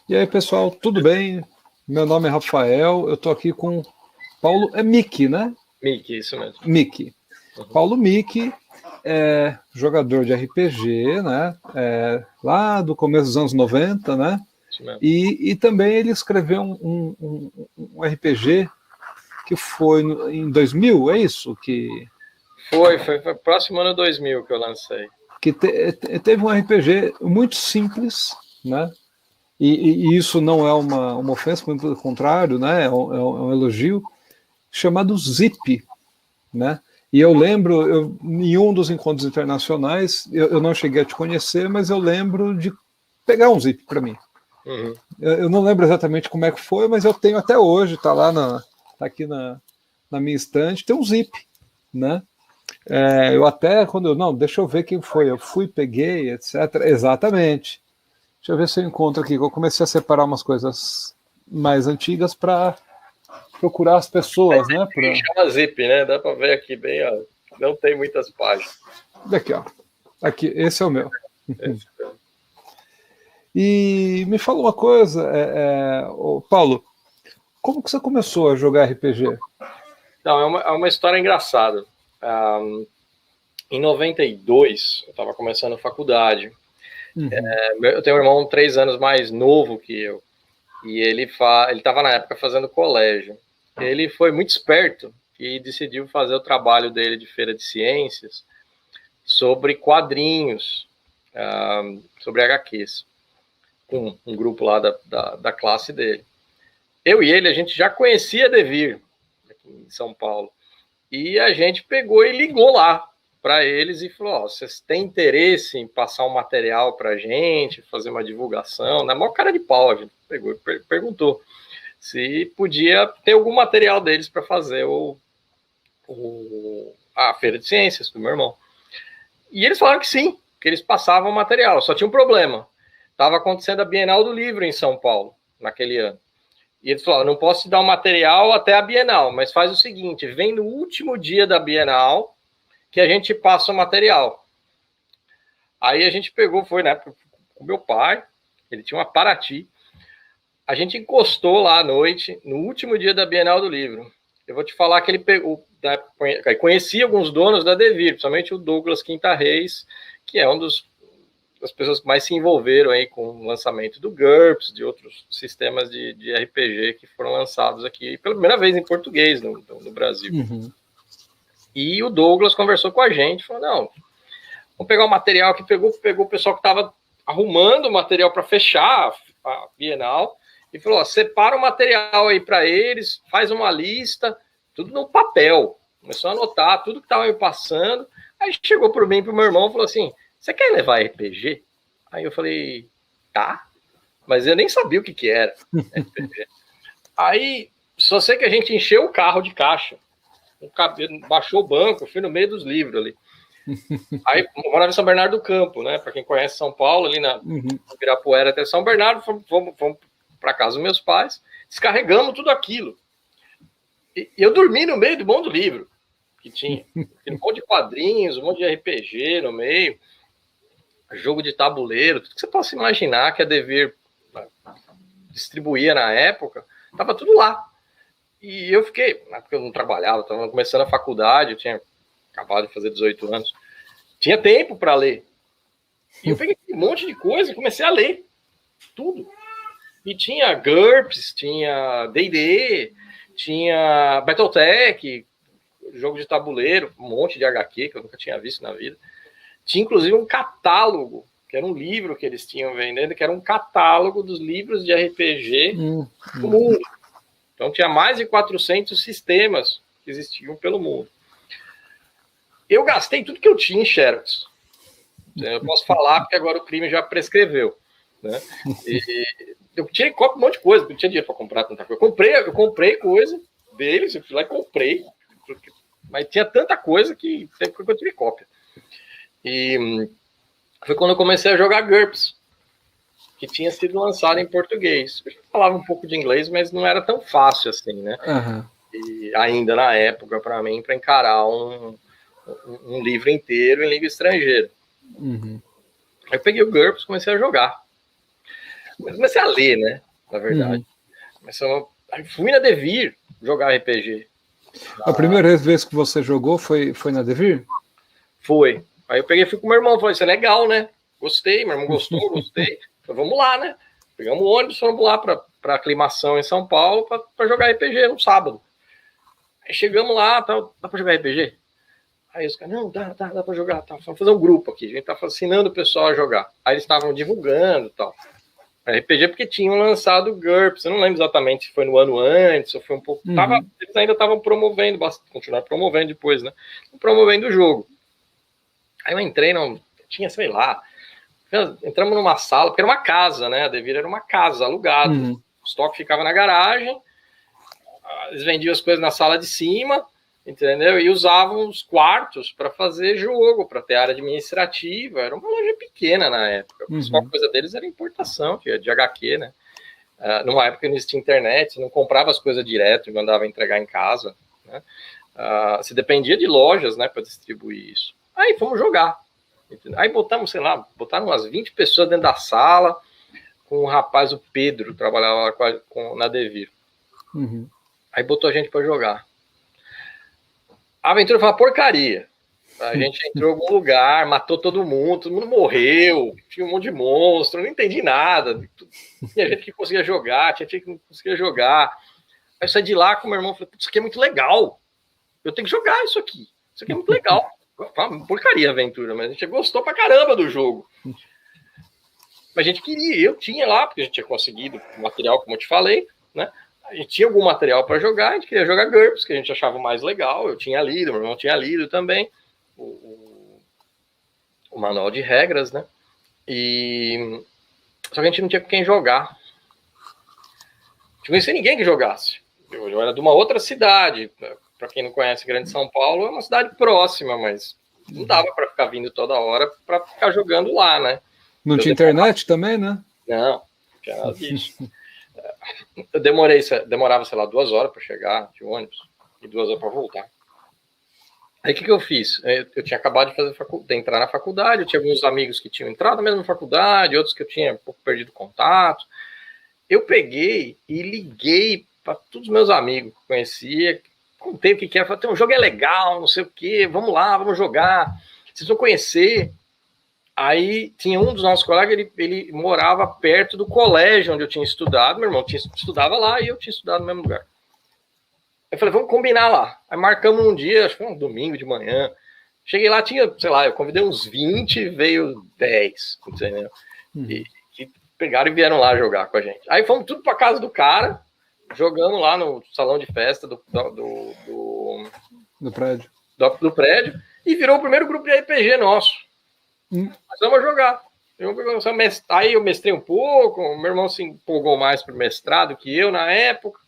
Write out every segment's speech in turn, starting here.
E aí, pessoal, tudo bem? Meu nome é Rafael, eu estou aqui com Paulo, é Miki, né? Miki, isso mesmo. Miki. Uhum. Paulo Miki é jogador de RPG, né? Lá do começo dos anos 90, né? Isso mesmo. E também ele escreveu um RPG que foi em 2000, é isso? Foi próximo ano 2000 que eu lancei. Teve um RPG muito simples, né? E isso não é uma ofensa, muito pelo contrário, né? É um elogio, chamado Zip, né? E eu lembro, em um dos encontros internacionais, eu não cheguei a te conhecer, mas eu lembro de pegar um Zip para mim. Uhum. Eu não lembro exatamente como é que foi, mas eu tenho até hoje, tá lá tá aqui na minha estante, tem um Zip, né? Eu até, não, deixa eu ver quem foi, eu fui, peguei, etc. Exatamente. Deixa eu ver se eu encontro aqui. Eu comecei a separar umas coisas mais antigas para procurar as pessoas, né? Chama Zip, né? Dá para ver aqui bem, ó. Não tem muitas páginas. Daqui, ó. Aqui, esse é o meu. Esse é. E me fala uma coisa, Paulo, como que você começou a jogar RPG? Não, é uma história engraçada. Em 92, eu estava começando a faculdade. Uhum. Eu tenho um irmão 3 anos mais novo que eu. E ele estava na época fazendo colégio. Ele foi muito esperto e decidiu fazer o trabalho dele de feira de ciências sobre quadrinhos, sobre HQs, com um grupo lá da classe dele. Eu e ele, a gente já conhecia Devir, aqui em São Paulo, e a gente pegou e ligou lá para eles e falou, vocês têm interesse em passar um material para a gente, fazer uma divulgação? Na maior cara de pau, a gente pegou e perguntou se podia ter algum material deles para fazer a feira de ciências do meu irmão. E eles falaram que sim, que eles passavam material, só tinha um problema. Estava acontecendo a Bienal do Livro em São Paulo, naquele ano. E eles falaram, não posso te dar um material até a Bienal, mas faz o seguinte, vem no último dia da Bienal que a gente passa o material. Aí a gente pegou, foi na época com meu pai, ele tinha uma Paraty, a gente encostou lá à noite, no último dia da Bienal do Livro. Eu vou te falar que ele pegou, conhecia alguns donos da Devir, principalmente o Douglas Quinta Reis, que é das pessoas que mais se envolveram aí com o lançamento do GURPS, de outros sistemas de RPG que foram lançados aqui pela primeira vez em português no Brasil. Uhum. E o Douglas conversou com a gente, falou, não, vamos pegar o material que pegou o pessoal que estava arrumando o material para fechar a Bienal, e falou, separa o material aí para eles, faz uma lista, tudo no papel. Começou a anotar tudo que estava me passando. Aí chegou para mim, para o meu irmão, e falou assim, você quer levar RPG? Aí eu falei, tá. Mas eu nem sabia o que era RPG. Aí, só sei que a gente encheu o carro de caixa. Baixou o banco, fui no meio dos livros ali. Aí, morava em São Bernardo do Campo, né? Para quem conhece São Paulo, ali na Ibirapuera até São Bernardo, fomos para casa dos meus pais, descarregamos tudo aquilo. E eu dormi no meio do monte do livro que tinha. Um monte de quadrinhos, um monte de RPG no meio, jogo de tabuleiro, tudo que você possa imaginar que a Devir distribuía na época, tava tudo lá. E eu fiquei, na época eu não trabalhava, estava começando a faculdade, eu tinha acabado de fazer 18 anos, tinha tempo para ler. E eu peguei um monte de coisa e comecei a ler tudo. E tinha GURPS, tinha D&D, tinha Battletech, jogo de tabuleiro, um monte de HQ que eu nunca tinha visto na vida. Tinha inclusive um catálogo, que era um livro que eles tinham vendendo, que era um catálogo dos livros de RPG do mundo. Então tinha mais de 400 sistemas que existiam pelo mundo. Eu gastei tudo que eu tinha em Xerox. Eu posso falar porque agora o crime já prescreveu, né? E eu tirei cópia de um monte de coisa, não tinha dinheiro para comprar tanta coisa. Eu comprei coisa deles, eu fui lá e comprei, mas tinha tanta coisa que sempre que eu tirei cópia. E foi quando eu comecei a jogar GURPS, que tinha sido lançado em português. Eu já falava um pouco de inglês, mas não era tão fácil assim, né? Uhum. E ainda na época, para mim, para encarar um livro inteiro em língua estrangeira. Uhum. Aí eu peguei o GURPS e comecei a jogar. comecei a ler, né? Na verdade. Aí fui na Devir jogar RPG. A primeira vez que você jogou foi na Devir? Foi. Aí eu peguei e fui com meu irmão, falei, isso é legal, né? Gostei, meu irmão gostou, gostei. Falei, vamos lá, né? Pegamos o ônibus, fomos lá para aclimação em São Paulo para jogar RPG no sábado. Aí chegamos lá, dá para jogar RPG? Aí os caras, não, dá para jogar, tá. Vamos fazer um grupo aqui, a gente tá fascinando o pessoal a jogar. Aí eles estavam divulgando e tal. RPG porque tinham lançado GURPS, eu não lembro exatamente se foi no ano antes, ou foi um pouco... Eles ainda estavam promovendo, continuaram promovendo depois, né? Promovendo o jogo. Aí eu entrei, tinha, sei lá, entramos numa sala, porque era uma casa, né? A Devir era uma casa alugada. O estoque ficava na garagem, eles vendiam as coisas na sala de cima, entendeu? E usavam os quartos para fazer jogo, para ter área administrativa. Era uma loja pequena na época. A principal coisa deles era importação, de HQ, né? Numa época que não existia internet, você não comprava as coisas direto e mandava entregar em casa, né? Você dependia de lojas, né, para distribuir isso. Aí fomos jogar. Entendeu? Aí botamos, sei lá, botaram umas 20 pessoas dentro da sala, com o rapaz, o Pedro, trabalhava lá na Devir. Aí botou a gente para jogar. A aventura foi uma porcaria. A gente entrou em algum lugar, matou todo mundo morreu, tinha um monte de monstro, não entendi nada. Tinha gente que conseguia jogar, tinha gente que não conseguia jogar. Aí eu saí de lá com o meu irmão e falei, isso aqui é muito legal. Eu tenho que jogar isso aqui. Isso aqui é muito legal. Uma porcaria a aventura, mas a gente gostou pra caramba do jogo. Mas a gente queria, eu tinha lá, porque a gente tinha conseguido material, como eu te falei, né? A gente tinha algum material para jogar, a gente queria jogar GURPS, que a gente achava mais legal. Eu tinha lido, meu irmão tinha lido também o manual de regras, né? Só que a gente não tinha com quem jogar. Não conhecia ninguém que jogasse. Eu era de uma outra cidade. Para quem não conhece Grande São Paulo, é uma cidade próxima, mas não dava para ficar vindo toda hora para ficar jogando lá, né? Não tinha internet também, né? Não tinha nada disso. Eu demorava, sei lá, 2 horas para chegar de ônibus e 2 horas para voltar. Aí o que eu fiz? Eu tinha acabado de entrar na faculdade, eu tinha alguns amigos que tinham entrado na mesma faculdade, outros que eu tinha um pouco perdido contato. Eu peguei e liguei para todos os meus amigos que eu conhecia, contei o que era, falei, um jogo é legal, não sei o que, vamos lá, vamos jogar, vocês vão conhecer. Aí tinha um dos nossos colegas, ele morava perto do colégio onde eu tinha estudado, meu irmão estudava lá e eu tinha estudado no mesmo lugar. Eu falei, vamos combinar lá. Aí marcamos um dia, acho que foi um domingo de manhã. Cheguei lá, tinha, sei lá, eu convidei uns 20, veio 10, entendeu? E pegaram e vieram lá jogar com a gente. Aí fomos tudo pra casa do cara, jogando lá no salão de festa do prédio. Do prédio, e virou o primeiro grupo de RPG nosso. Nós vamos jogar. Aí eu mestrei um pouco, meu irmão se empolgou mais pro mestrado que eu na época,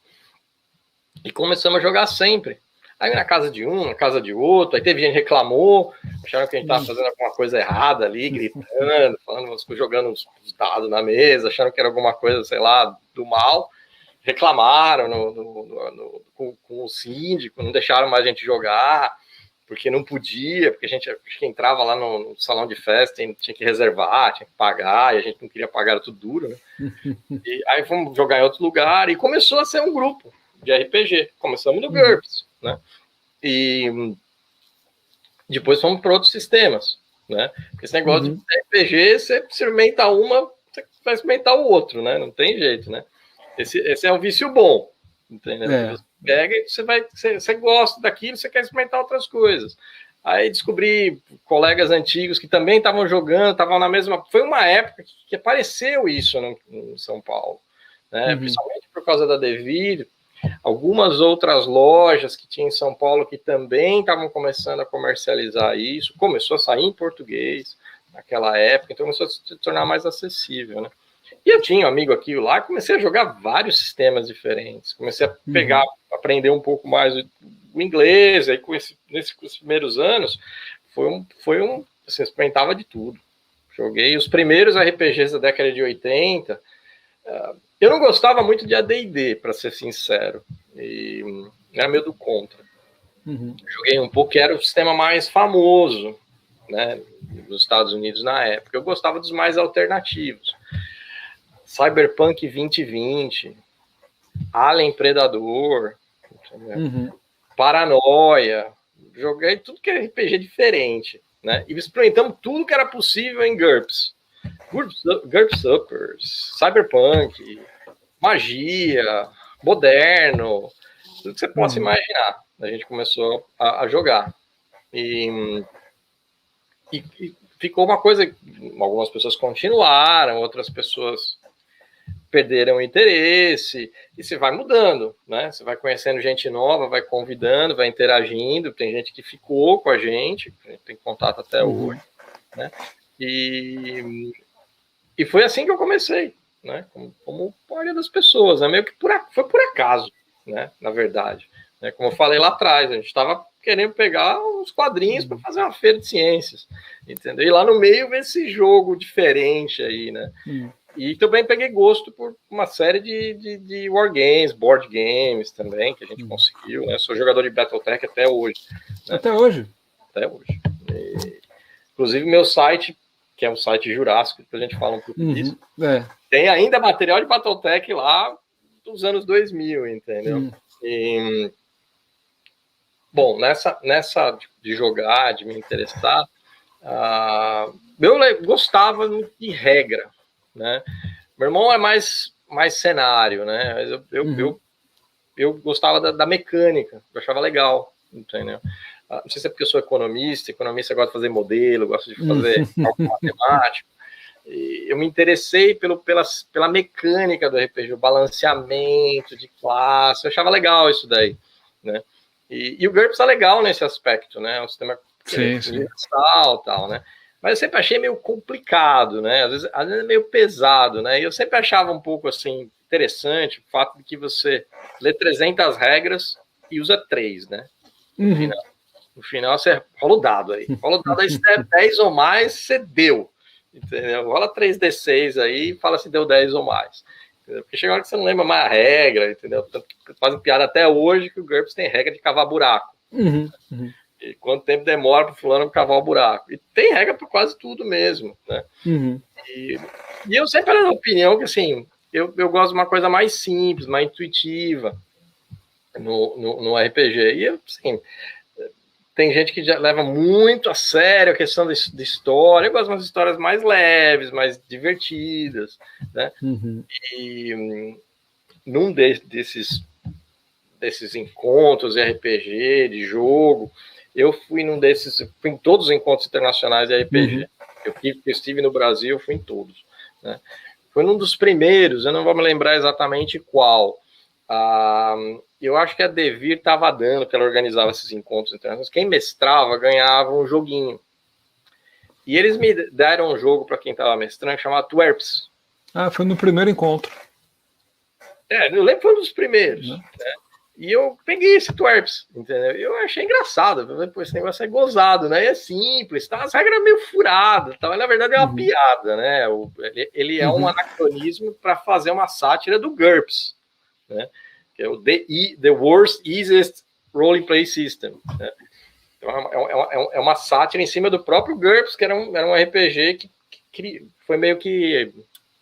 e começamos a jogar sempre. Aí na casa de um, na casa de outro, aí teve gente que reclamou, acharam que a gente estava fazendo alguma coisa errada ali, gritando, jogando uns dados na mesa, acharam que era alguma coisa, sei lá, do mal. Reclamaram com o síndico, não deixaram mais a gente jogar, porque não podia, porque a gente entrava lá no salão de festa, tinha que reservar, tinha que pagar, e a gente não queria pagar, era tudo duro, né? E aí fomos jogar em outro lugar, e começou a ser um grupo de RPG. Começamos no GURPS, né? E depois fomos para outros sistemas, né? Porque esse negócio de RPG, você experimenta uma, você vai experimentar o outro, né? Não tem jeito, né? Esse é um vício bom, entendeu? Você pega e você gosta daquilo, você quer experimentar outras coisas. Aí descobri colegas antigos que também estavam jogando, estavam na mesma... Foi uma época que apareceu isso em São Paulo, né? Principalmente por causa da Devir. Algumas outras lojas que tinha em São Paulo que também estavam começando a comercializar isso, começou a sair em português naquela época, então começou a se tornar mais acessível, né? E eu tinha um amigo aqui lá, comecei a jogar vários sistemas diferentes, comecei a pegar, aprender um pouco mais o inglês, aí nesses primeiros anos, assim, experimentava de tudo. Joguei os primeiros RPGs da década de 80, eu não gostava muito de AD&D, para ser sincero, e era meio do contra. Joguei um pouco, que era o sistema mais famoso, né, nos Estados Unidos na época. Eu gostava dos mais alternativos. Cyberpunk 2020, Alien Predador, Paranoia, joguei tudo que é RPG diferente, né? E experimentamos tudo que era possível em GURPS. GURPS Uppers, Cyberpunk, magia, moderno, tudo que você possa imaginar. A gente começou a jogar. E ficou uma coisa, algumas pessoas continuaram, outras pessoas perderam o interesse, e você vai mudando, né? Você vai conhecendo gente nova, vai convidando, vai interagindo, tem gente que ficou com a gente tem contato até hoje, né? E foi assim que eu comecei, né? Como a maioria das pessoas, né? Meio que foi por acaso, né? Na verdade, né? Como eu falei lá atrás, a gente estava querendo pegar uns quadrinhos para fazer uma feira de ciências, entendeu? E lá no meio vem esse jogo diferente aí, né? E também peguei gosto por uma série de wargames, board games também, que a gente conseguiu, né? Sou jogador de Battletech até hoje. Né? Até hoje? Até hoje. Inclusive, meu site, que é um site jurássico, que a gente fala um pouco disso, tem ainda material de Battletech lá dos anos 2000, entendeu? Bom, nessa de jogar, de me interessar, eu gostava de regra, né? Meu irmão é mais cenário, né? Mas eu gostava da mecânica, eu achava legal, entendeu? Não sei se é porque eu sou economista gosta de fazer modelo, gosta de fazer cálculo matemático. E eu me interessei pela mecânica do RPG, o balanceamento de classe, eu achava legal isso daí, né? E o GURPS é legal nesse aspecto, né? É um sistema universal e tal, né? Mas eu sempre achei meio complicado, né? Às vezes é meio pesado, né? E eu sempre achava um pouco, assim, interessante o fato de que você lê 300 regras e usa 3, né? No final você rola o dado aí. Rola o dado aí, se der 10 ou mais, você deu. Entendeu? Rola 3d6 aí e fala se deu 10 ou mais. Entendeu? Porque chega uma hora que você não lembra mais a regra, entendeu? Fazem piada até hoje que o GURPS tem regra de cavar buraco. E quanto tempo demora para o fulano cavar o buraco? E tem regra para quase tudo mesmo, né? E eu sempre era da opinião que, assim, eu gosto de uma coisa mais simples, mais intuitiva no RPG. E, assim, tem gente que já leva muito a sério a questão de história. Eu gosto de umas histórias mais leves, mais divertidas, né? E num desses encontros de RPG, de jogo, eu fui fui em todos os encontros internacionais de RPG. Eu estive no Brasil, eu fui em todos, né? Foi num dos primeiros, eu não vou me lembrar exatamente qual. Eu acho que a Devir estava dando, que ela organizava esses encontros internacionais. Quem mestrava ganhava um joguinho. E eles me deram um jogo para quem estava mestrando, chamado Twerps. Foi no primeiro encontro. Eu lembro que foi um dos primeiros. Né? E eu peguei esse Twerps, entendeu? Eu achei engraçado. Pô, esse negócio é gozado, né? E é simples, tá? As regras meio furadas, tá? Mas, na verdade, é uma piada, né? Ele é um anacronismo para fazer uma sátira do GURPS, né? Que é o The Worst Easiest Role Play System, né? Então, é uma sátira em cima do próprio GURPS, que era um RPG que foi meio que...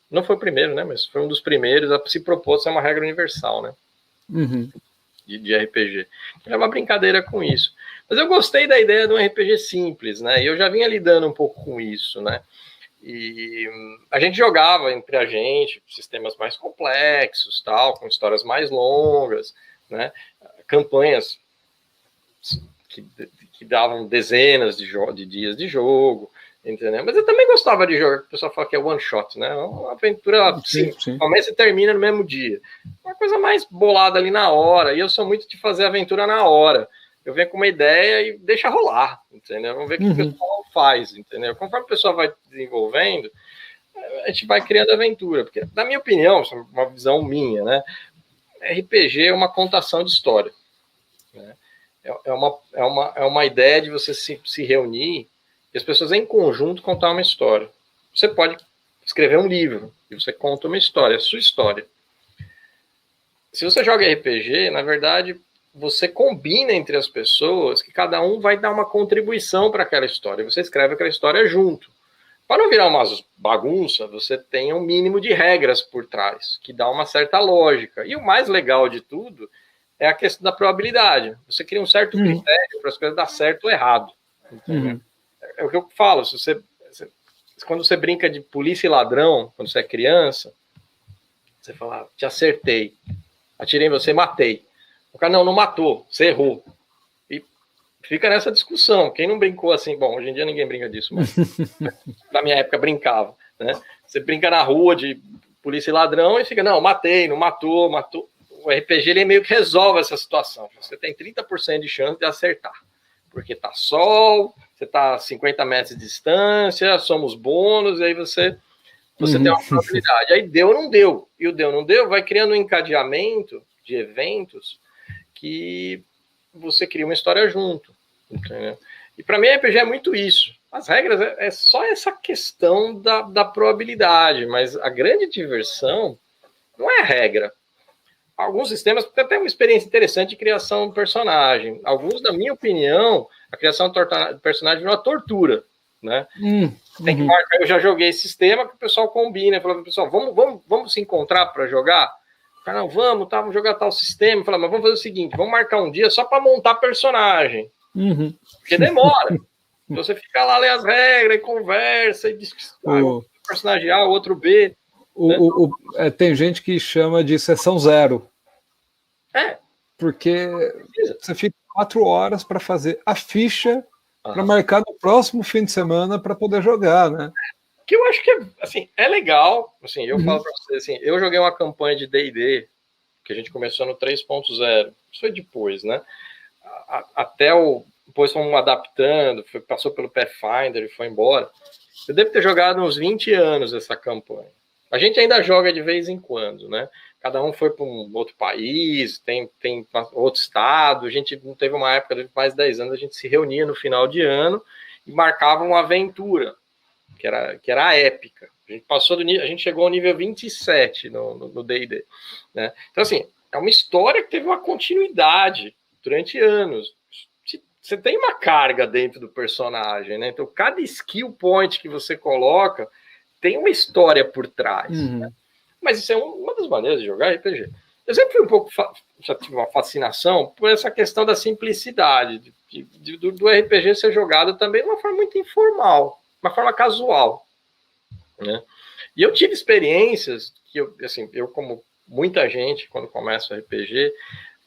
Não foi o primeiro, né? Mas foi um dos primeiros a se propor ser uma regra universal, né? De RPG. É uma brincadeira com isso. Mas eu gostei da ideia de um RPG simples, né? E eu já vinha lidando um pouco com isso, né? E a gente jogava entre a gente sistemas mais complexos, tal, com histórias mais longas, né? Campanhas que davam dezenas de dias de jogo, entendeu? Mas eu também gostava de jogar, o pessoal fala que é one shot, né? Uma aventura sim. Começa e termina no mesmo dia. Uma coisa mais bolada ali na hora, e eu sou muito de fazer aventura na hora. Eu venho com uma ideia e deixa rolar, entendeu? Vamos ver o que o pessoal faz, entendeu? Conforme o pessoal vai desenvolvendo, a gente vai criando aventura, porque, na minha opinião, uma visão minha, né? RPG é uma contação de história, né? É uma ideia de você se reunir e as pessoas em conjunto contar uma história. Você pode escrever um livro e você conta uma história, a sua história. Se você joga RPG, na verdade, você combina entre as pessoas que cada um vai dar uma contribuição para aquela história. Você escreve aquela história junto, para não virar uma bagunça, você tem um mínimo de regras por trás, que dá uma certa lógica. E o mais legal de tudo é a questão da probabilidade. Você cria um certo critério para as coisas dar certo ou errado. É o que eu falo, quando você brinca de polícia e ladrão, quando você é criança, você fala, te acertei, atirei em você, matei. O cara, não matou, você errou. E fica nessa discussão. Quem não brincou assim, bom, hoje em dia ninguém brinca disso, mas na minha época brincava, né? Você brinca na rua de polícia e ladrão e fica, não, matei, não matou. O RPG, ele meio que resolve essa situação. Você tem 30% de chance de acertar. Porque tá sol, você tá a 50 metros de distância, somos bônus, e aí você tem uma probabilidade. Aí deu ou não deu. E o deu ou não deu vai criando um encadeamento de eventos que você cria uma história junto. Entendeu? E para mim, RPG é muito isso. As regras é só essa questão da probabilidade, mas a grande diversão não é a regra. Alguns sistemas têm até uma experiência interessante de criação de personagem. Alguns, na minha opinião, a criação de personagem é uma tortura, né? Tem que marcar. Eu já joguei esse sistema que o pessoal combina, falava, pessoal, vamos se encontrar para jogar? Cara, não, vamos jogar tal sistema. Falava, mas vamos fazer o seguinte, vamos marcar um dia só para montar personagem. Porque demora. Então você fica lá, lê as regras, e conversa, e diz que personagem A, o outro B. Tem gente que chama de sessão zero. Porque você fica 4 horas para fazer a ficha para marcar no próximo fim de semana para poder jogar, né? Que eu acho que assim, é legal. Assim, eu falo para vocês, assim, eu joguei uma campanha de D&D que a gente começou no 3.0. Isso foi depois, né? Depois fomos adaptando, passou pelo Pathfinder e foi embora. Eu devo ter jogado uns 20 anos essa campanha. A gente ainda joga de vez em quando, né? Cada um foi para um outro país, tem outro estado. A gente não teve uma época de mais de 10 anos, a gente se reunia no final de ano e marcava uma aventura, que era a épica. A gente chegou ao nível 27 no D&D, né? Então, assim, é uma história que teve uma continuidade durante anos. Você tem uma carga dentro do personagem, né? Então, cada skill point que você coloca tem uma história por trás. Né? Mas isso é uma das maneiras de jogar RPG. Eu sempre fui já tive uma fascinação por essa questão da simplicidade, do RPG ser jogado também de uma forma muito informal, uma forma casual. Né? E eu tive experiências que eu como muita gente, quando começa o RPG,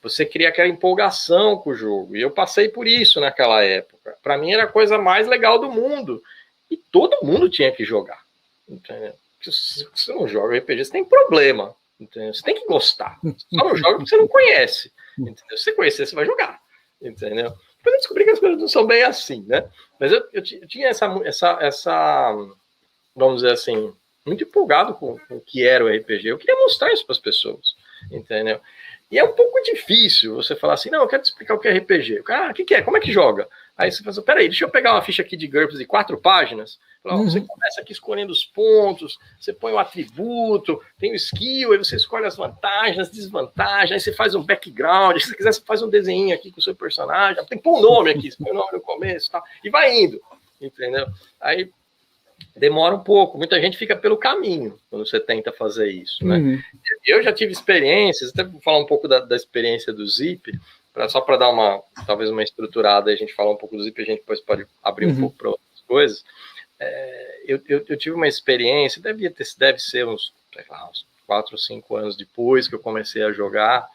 você cria aquela empolgação com o jogo. E eu passei por isso naquela época. Para mim era a coisa mais legal do mundo. E todo mundo tinha que jogar. Entendeu? Se você não joga RPG, você tem problema. Entendeu? Você tem que gostar. Você só não joga porque você não conhece. Entendeu? Se você conhecer, você vai jogar. Entendeu? Depois eu descobri que as coisas não são bem assim, né? Mas eu tinha essa vamos dizer assim, muito empolgado com o que era o RPG. Eu queria mostrar isso para as pessoas. Entendeu? E é um pouco difícil você falar assim, não, eu quero te explicar o que é RPG. O cara, o que é? Como é que joga? Aí você fala assim, peraí, deixa eu pegar uma ficha aqui de GURPS de 4 páginas. Você começa aqui escolhendo os pontos, você põe o atributo, tem o skill, aí você escolhe as vantagens, as desvantagens, aí você faz um background, se você quiser você faz um desenho aqui com o seu personagem, tem que pôr um nome aqui, você põe o nome no começo e tal, e vai indo, entendeu? Aí demora um pouco, muita gente fica pelo caminho quando você tenta fazer isso, né? Eu já tive experiências, até vou falar um pouco da experiência do Zip, só para dar talvez uma estruturada, a gente falar um pouco do Zip, a gente depois pode abrir um pouco para outras coisas. Eu tive uma experiência, deve ser uns 4 ou 5 anos depois que eu comecei a jogar,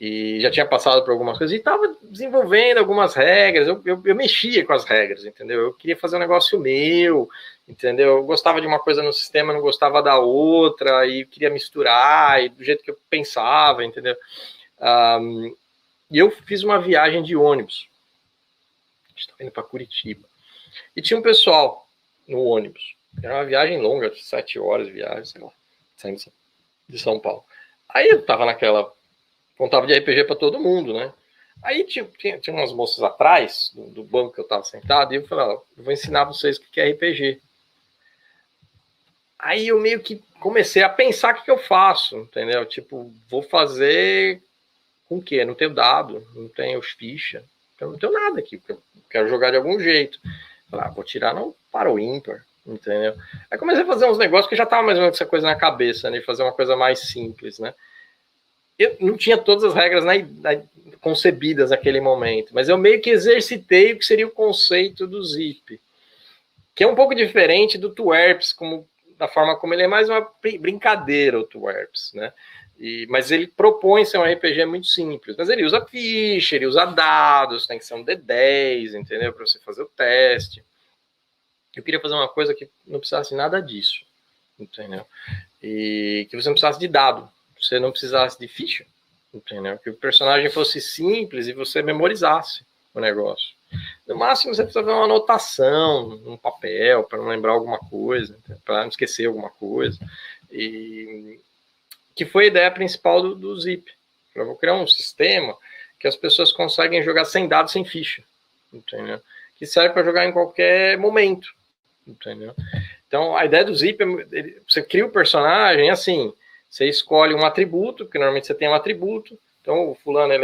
e já tinha passado por algumas coisas, e estava desenvolvendo algumas regras, eu mexia com as regras, entendeu? Eu queria fazer um negócio meu, entendeu? Eu gostava de uma coisa no sistema, não gostava da outra, e queria misturar, e do jeito que eu pensava, entendeu? E eu fiz uma viagem de ônibus, a gente estava indo para Curitiba, e tinha um pessoal no ônibus, era uma viagem longa, de 7 horas de viagem, sei lá, saindo de São Paulo. Aí eu tava contava de RPG para todo mundo, né? Aí tinha umas moças atrás do banco que eu tava sentado, e eu falei, eu vou ensinar vocês o que é RPG. Aí eu meio que comecei a pensar o que eu faço, entendeu? Tipo, vou fazer com o quê? Não tenho dado, não tenho ficha, não tenho nada aqui, eu quero jogar de algum jeito. Falei, vou tirar não para o ímpar, entendeu? Aí comecei a fazer uns negócios que já tava mais ou menos essa coisa na cabeça, né? Fazer uma coisa mais simples, né? Eu não tinha todas as regras concebidas naquele momento, mas eu meio que exercitei o que seria o conceito do Zip, que é um pouco diferente do Twerps, da forma como ele é mais uma brincadeira, o Twerps, né? Mas ele propõe ser um RPG muito simples, mas ele usa ficha, ele usa dados, tem que ser um D10, entendeu? Para você fazer o teste. Eu queria fazer uma coisa que não precisasse nada disso, entendeu? E que você não precisasse de dado, você não precisasse de ficha, entendeu? Que o personagem fosse simples e você memorizasse o negócio. No máximo, você precisa ver uma anotação, um papel, para não lembrar alguma coisa, para não esquecer alguma coisa. E que foi a ideia principal do Zip. Eu vou criar um sistema que as pessoas conseguem jogar sem dados, sem ficha, entendeu? Que serve para jogar em qualquer momento, entendeu? Então, a ideia do Zip é você cria o personagem assim, você escolhe um atributo, porque normalmente você tem um atributo. Então, o fulano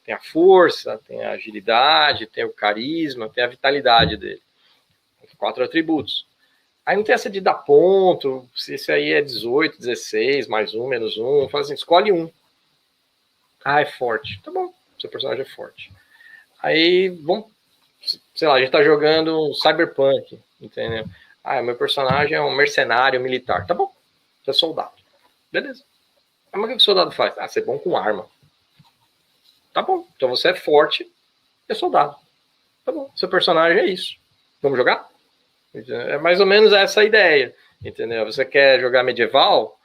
tem a força, tem a agilidade, tem o carisma, tem a vitalidade dele. 4 atributos. Aí não tem essa de dar ponto, se esse aí é 18, 16, mais um, menos um. Fala assim, escolhe um. Ah, é forte. Tá bom, seu personagem é forte. Aí, vamos, sei lá, a gente tá jogando um Cyberpunk, entendeu? Ah, meu personagem é um mercenário militar. Tá bom, você é soldado. Beleza. Mas o que o soldado faz? Ah, você é bom com arma. Tá bom, então você é forte e é soldado. Tá bom, seu personagem é isso. Vamos jogar? É mais ou menos essa a ideia, entendeu? Você quer jogar medieval,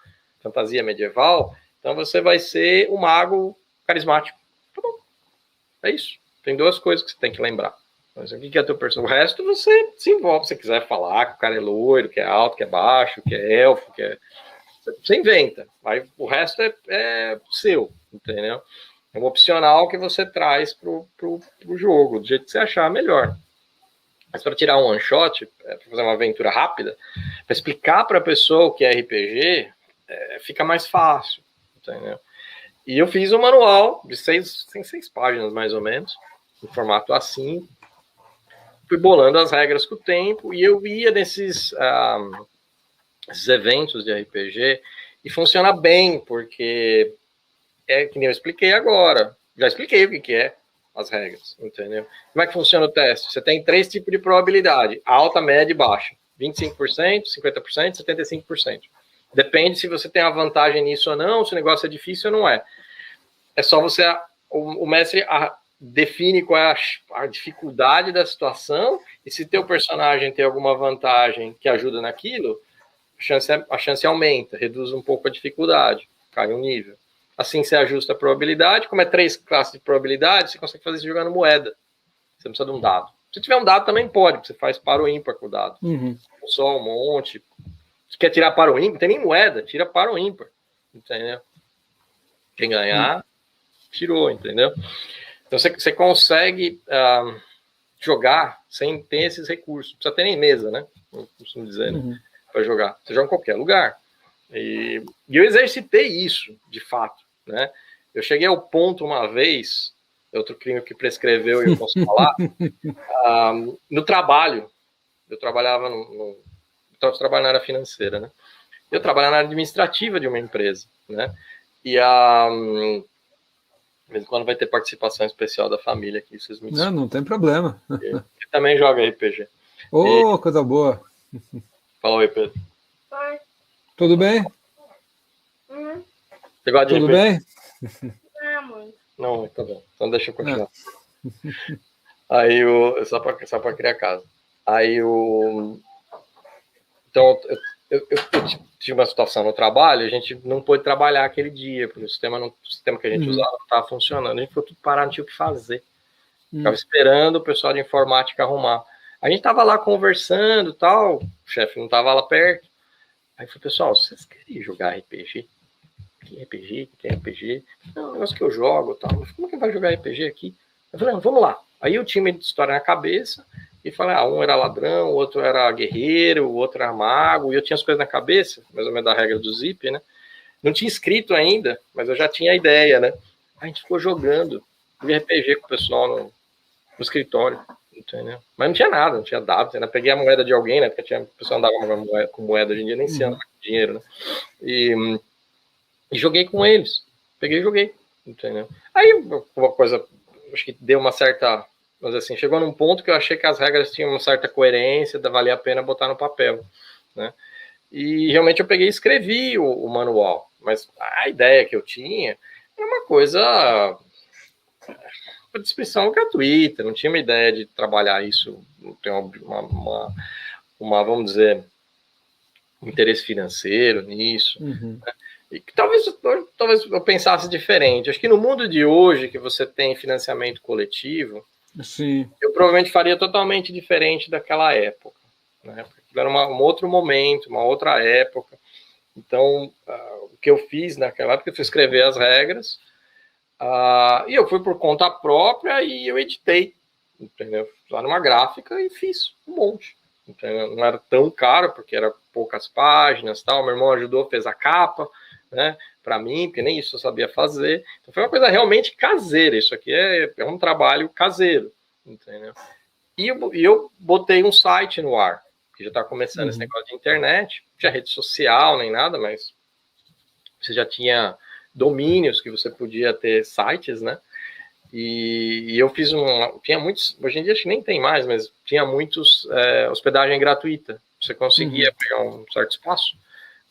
fantasia medieval, então você vai ser um mago carismático. Tá bom, é isso. Tem 2 coisas que você tem que lembrar. Mas o que é teu personagem? O resto você se envolve. Se você quiser falar que o cara é loiro, que é alto, que é baixo, que é elfo, que é... Você inventa. Aí o resto é seu, entendeu? É um opcional que você traz pro jogo, do jeito que você achar melhor. Mas para tirar um one shot, para fazer uma aventura rápida, para explicar para a pessoa o que é RPG, fica mais fácil, entendeu? E eu fiz um manual de 6 páginas, mais ou menos, em formato A5. Fui bolando as regras com o tempo, e eu ia nesses esses eventos de RPG, e funciona bem, porque é que nem eu expliquei agora. Já expliquei o que é as regras, entendeu? Como é que funciona o teste? Você tem 3 tipos de probabilidade: alta, média e baixa. 25%, 50%, 75%. Depende se você tem uma vantagem nisso ou não, se o negócio é difícil ou não é. É só você... O mestre define qual é a dificuldade da situação, e se teu personagem tem alguma vantagem que ajuda naquilo, a chance aumenta, reduz um pouco a dificuldade, cai um nível. Assim você ajusta a probabilidade. Como é 3 classes de probabilidade, você consegue fazer isso jogando moeda. Você não precisa de um dado. Se tiver um dado também pode, você faz par ou ímpar com o dado. Só um monte. Se quer tirar par ou ímpar, não tem nem moeda, tira par ou ímpar. Entendeu? Quem ganhar, tirou, entendeu? Então você consegue jogar sem ter esses recursos. Não precisa ter nem mesa, né? Eu costumo dizer, né? Para jogar. Você joga em qualquer lugar. E eu exercitei isso, de fato, né? Eu cheguei ao ponto uma vez, outro crime que prescreveu e eu posso falar, no trabalho. Eu trabalhava eu trabalhava na área financeira, né? Eu trabalhava na área administrativa de uma empresa, né? E de vez em quando vai ter participação especial da família aqui, vocês me não tem problema. Ele também joga RPG. Coisa boa. Fala oi, Pedro. Oi. Tudo bem? Você gosta de Tudo RPG? bem? Não, muito. Não, tá bom. Então deixa eu continuar. Aí só para criar casa. Aí então eu tive uma situação no trabalho, a gente não pôde trabalhar aquele dia, porque o sistema que a gente usava não estava funcionando. A gente ficou tudo parado, não tinha o que fazer. Ficava esperando o pessoal de informática arrumar. A gente tava lá conversando e tal, o chefe não tava lá perto. Aí eu falei, pessoal, vocês querem jogar RPG? Que RPG? Que tem RPG? Não, é um negócio que eu jogo e tal. Como é que vai jogar RPG aqui? Eu falei, vamos lá. Aí eu tinha uma história na cabeça e falei, um era ladrão, o outro era guerreiro, o outro era mago, e eu tinha as coisas na cabeça, mais ou menos da regra do Zip, né? Não tinha escrito ainda, mas eu já tinha a ideia, né? A gente ficou jogando RPG com o pessoal no escritório. entendeu? Mas não tinha nada, não tinha dados. Ainda peguei a moeda de alguém, né? Porque o pessoal andava com moeda hoje em dia, nem se anda com dinheiro, né? E joguei com eles. Peguei e joguei, entendeu? Aí uma coisa, acho que deu uma certa, mas assim, chegou num ponto que eu achei que as regras tinham uma certa coerência, valia a pena botar no papel, né? E realmente eu peguei e escrevi o manual, mas a ideia que eu tinha era uma coisa, uma descrição gratuita, não tinha uma ideia de trabalhar isso, não tem uma, vamos dizer, um interesse financeiro nisso. Né? E talvez eu pensasse diferente. Acho que no mundo de hoje, que você tem financiamento coletivo, sim, eu provavelmente faria totalmente diferente daquela época. Né? Porque era um outro momento, uma outra época. Então, o que eu fiz naquela época, eu fui escrever as regras, e eu fui por conta própria e eu editei, entendeu? Lá numa gráfica e fiz um monte. Entendeu? Não era tão caro, porque era poucas páginas, tal. Meu irmão ajudou, fez a capa, né, para mim, porque nem isso eu sabia fazer. Então foi uma coisa realmente caseira. Isso aqui é um trabalho caseiro, entendeu? E eu botei um site no ar, que já está começando esse negócio de internet, não tinha rede social nem nada, mas você já tinha domínios que você podia ter sites, né? E eu fiz tinha muitos, hoje em dia acho que nem tem mais, mas tinha muitos hospedagem gratuita. Você conseguia pegar um certo espaço,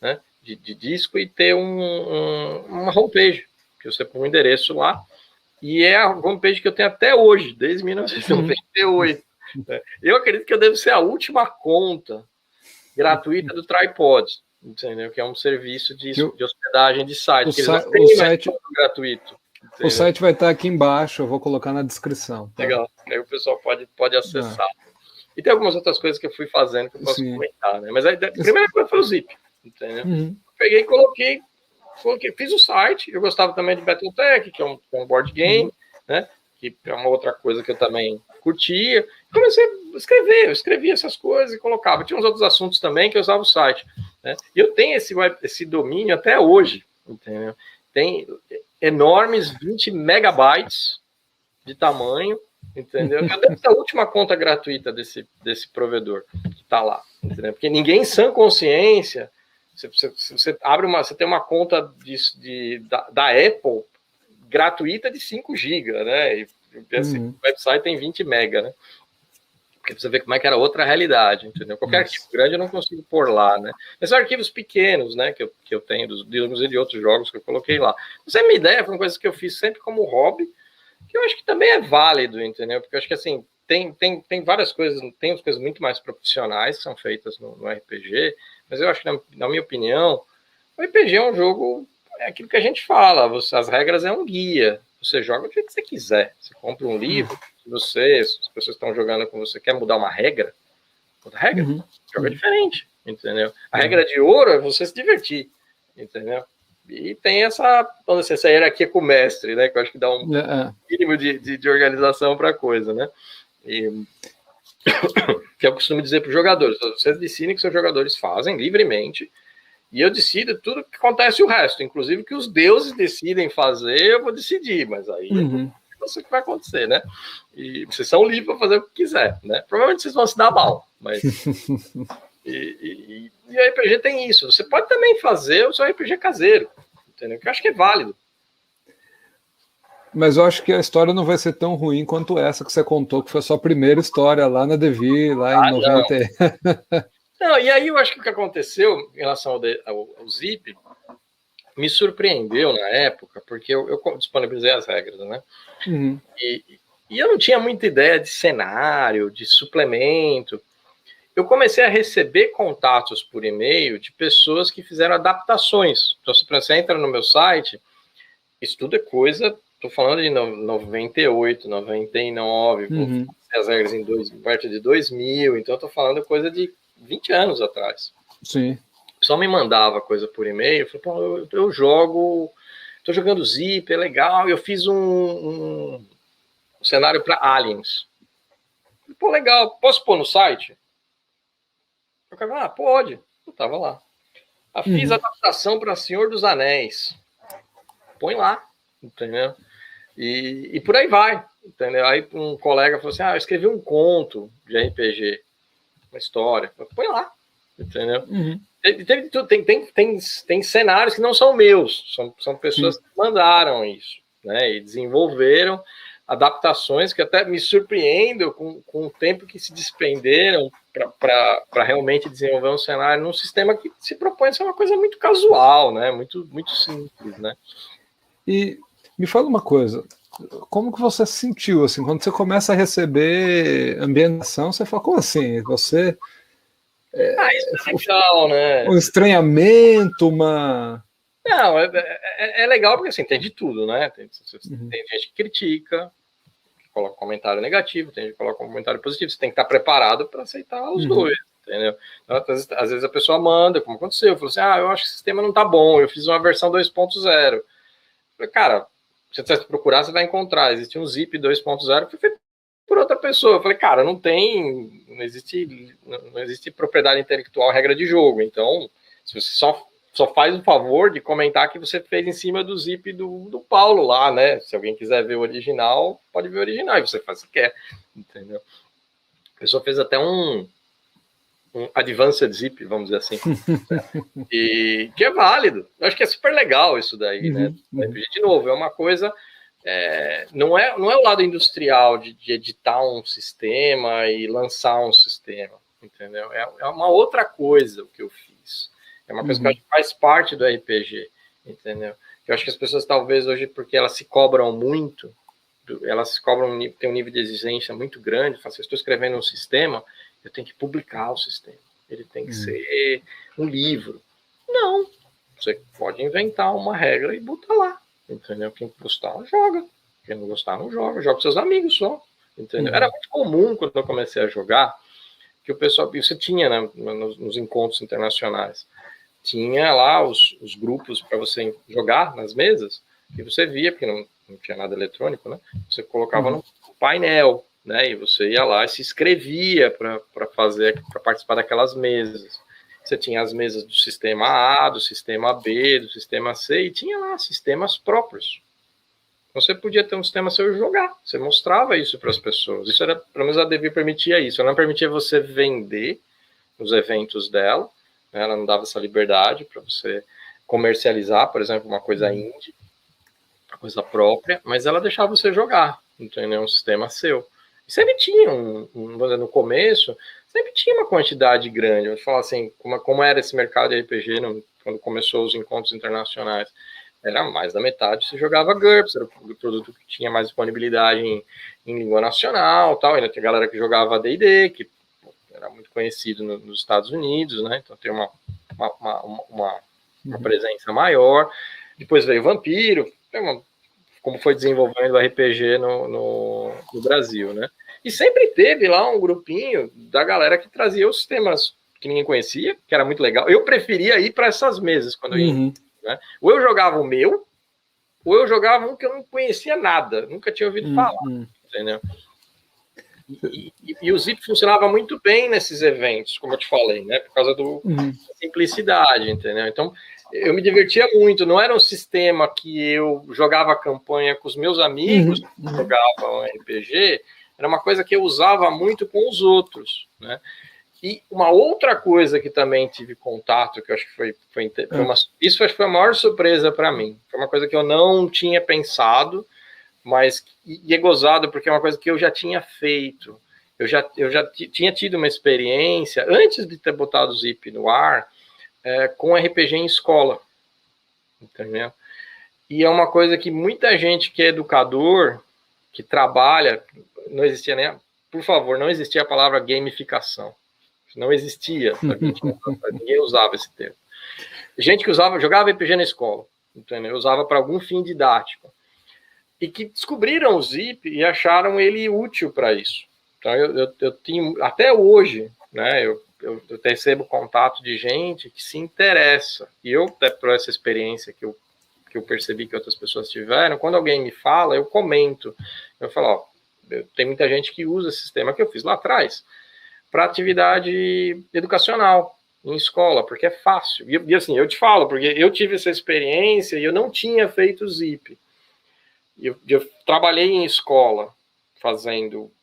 né, de disco e ter uma homepage, que você põe um endereço lá, e é a homepage que eu tenho até hoje, desde 1998. Né? Eu acredito que eu devo ser a última conta gratuita do Tripod, entendeu? Que é um serviço de hospedagem de site, que eles não têm mais gratuito. Entendeu? O site vai estar aqui embaixo, eu vou colocar na descrição. Tá? Legal, aí o pessoal pode acessar. E tem algumas outras coisas que eu fui fazendo que eu posso comentar, né? Mas a primeira coisa foi o Zip, entendeu? Peguei e coloquei, fiz o site. Eu gostava também de Battletech, que é um board game, né? Que é uma outra coisa que eu também curtia. Comecei a escrever, eu escrevia essas coisas e colocava. Tinha uns outros assuntos também que eu usava o site, né? E eu tenho esse domínio até hoje, entendeu? Tem enormes 20 megabytes de tamanho, entendeu? Eu devo ter a última conta gratuita desse provedor que está lá, entendeu? Porque ninguém em sã consciência, você abre você tem uma conta da Apple gratuita de 5 GB, né? E esse website tem 20 MB, né? Porque você vê como é que era outra realidade, entendeu? Qualquer arquivo grande eu não consigo pôr lá, né? Mas são arquivos pequenos, né? Que eu tenho de outros jogos que eu coloquei lá. Essa é a minha ideia, foi uma coisa que eu fiz sempre como hobby, que eu acho que também é válido, entendeu? Porque eu acho que, assim, tem várias coisas, tem umas coisas muito mais profissionais que são feitas no RPG, mas eu acho que, na minha opinião, o RPG é um jogo, é aquilo que a gente fala, as regras é um guia, você joga do jeito que você quiser, você compra um livro, se as pessoas estão jogando com você, quer mudar uma regra, muda a regra, joga diferente, entendeu? A regra de ouro é você se divertir, entendeu? E tem essa hierarquia com o mestre, né? Que eu acho que dá um mínimo de organização para a coisa, né? E, que eu costumo dizer para os jogadores: vocês decidem o que seus jogadores fazem livremente, e eu decido tudo que acontece o resto, inclusive o que os deuses decidem fazer, eu vou decidir, mas aí não sei o que vai acontecer, né? E vocês são livres para fazer o que quiser, né? Provavelmente vocês vão se dar mal, mas. E o RPG tem isso. Você pode também fazer o seu RPG caseiro, entendeu? Que eu acho que é válido. Mas eu acho que a história não vai ser tão ruim quanto essa que você contou, que foi a sua primeira história lá na Devi, lá em 90. Não, e aí eu acho que o que aconteceu em relação ao Zip me surpreendeu na época, porque eu disponibilizei as regras, né? E eu não tinha muita ideia de cenário, de suplemento. Eu comecei a receber contatos por e-mail de pessoas que fizeram adaptações. Então, se você entra no meu site, isso tudo é coisa, estou falando de 98, 99, as regras em perto de 2000, então estou falando coisa de 20 anos atrás. Sim. O pessoal me mandava coisa por e-mail, eu falei, pô, eu jogo, estou jogando Zip, é legal, eu fiz um cenário para Aliens. Pô, legal, posso pôr no site? Eu falei, pode. Eu tava lá. Fiz adaptação para Senhor dos Anéis. Põe lá, entendeu? E por aí vai, entendeu? Aí um colega falou assim, eu escrevi um conto de RPG, uma história, põe lá, entendeu? Uhum. Tem cenários que não são meus, são pessoas que mandaram isso, né? E desenvolveram adaptações que até me surpreendem com o tempo que se despenderam para realmente desenvolver um cenário num sistema que se propõe a ser uma coisa muito casual, né? Muito simples, né? E me fala uma coisa, como que você se sentiu, assim, quando você começa a receber ambientação, você fala, como assim? Você... isso é legal, né? Um estranhamento, uma... Não, é legal porque, assim, tem de tudo, né? Tem gente que critica, que coloca comentário negativo, tem gente que coloca um comentário positivo, você tem que estar preparado para aceitar os dois, entendeu? Então, às vezes a pessoa manda, como aconteceu, falou assim, eu acho que o sistema não tá bom, eu fiz uma versão 2.0. Falei, cara, se você procurar, você vai encontrar. Existe um zip 2.0 que foi feito por outra pessoa. Eu falei, cara, não existe propriedade intelectual, regra de jogo. Então, se você só faz o favor de comentar que você fez em cima do zip do Paulo lá, né? Se alguém quiser ver o original, pode ver o original, e você faz o que quer, entendeu? A pessoa fez até um advanced zip, vamos dizer assim, e que é válido. Eu acho que é super legal isso daí, né? De novo, é uma coisa, não é o lado industrial de editar um sistema e lançar um sistema, entendeu? É uma outra coisa o que eu fiz. É uma coisa que eu acho que faz parte do RPG, entendeu? Eu acho que as pessoas talvez hoje, porque elas se cobram muito, tem um nível de exigência muito grande, falam assim, eu estou escrevendo um sistema, eu tenho que publicar o sistema. Ele tem que ser um livro. Não. Você pode inventar uma regra e botar lá. Entendeu? Quem gostar, joga. Quem não gostar, não joga. Joga com seus amigos só. Entendeu? Era muito comum quando eu comecei a jogar que o pessoal... Você tinha, né, nos encontros internacionais. Tinha lá os grupos para você jogar nas mesas e você via, porque não tinha nada eletrônico, né? Você colocava no painel, né? E você ia lá e se inscrevia para participar daquelas mesas. Você tinha as mesas do sistema A, do sistema B, do sistema C, e tinha lá sistemas próprios. Você podia ter um sistema seu e jogar. Você mostrava isso para as pessoas. Isso era, pelo menos a Devir permitia isso. Ela não permitia você vender os eventos dela, né? Ela não dava essa liberdade para você comercializar, por exemplo, uma coisa indie, uma coisa própria, mas ela deixava você jogar, entendeu? Um sistema seu. Sempre tinha no começo, sempre tinha uma quantidade grande. Eu vou falar assim, como era esse mercado de RPG quando começou os encontros internacionais. Era mais da metade, você jogava GURPS, era o produto que tinha mais disponibilidade em língua nacional, tal. Ainda tinha galera que jogava D&D, que era muito conhecido nos Estados Unidos, né? Então tem uma presença maior. Depois veio Vampiro, como foi desenvolvendo o RPG no Brasil, né? E sempre teve lá um grupinho da galera que trazia os sistemas que ninguém conhecia, que era muito legal. Eu preferia ir para essas mesas quando eu ia, né? Ou eu jogava o meu, ou eu jogava um que eu não conhecia nada, nunca tinha ouvido falar, entendeu? E o Zip funcionava muito bem nesses eventos, como eu te falei, né? Por causa da simplicidade, entendeu? Então, eu me divertia muito. Não era um sistema que eu jogava campanha com os meus amigos, jogavam RPG. Era uma coisa que eu usava muito com os outros, né? E uma outra coisa que também tive contato, que eu acho que isso foi a maior surpresa para mim. Foi uma coisa que eu não tinha pensado, mas e é gozado porque é uma coisa que eu já tinha feito. Eu já tinha tido uma experiência, antes de ter botado o Zip no ar, com RPG em escola, entendeu? E é uma coisa que muita gente que é educador, que trabalha, não existia nem, por favor, não existia a palavra gamificação. Não existia, ninguém usava esse termo. Gente que jogava RPG na escola, entendeu? Usava para algum fim didático. E que descobriram o Zip e acharam ele útil para isso. Então, eu tenho, até hoje, né, eu recebo contato de gente que se interessa. E eu, por essa experiência que eu percebi que outras pessoas tiveram, quando alguém me fala, eu comento. Eu falo, tem muita gente que usa esse sistema que eu fiz lá atrás para atividade educacional em escola, porque é fácil. E assim, eu te falo, porque eu tive essa experiência e eu não tinha feito Zip. Eu trabalhei em escola,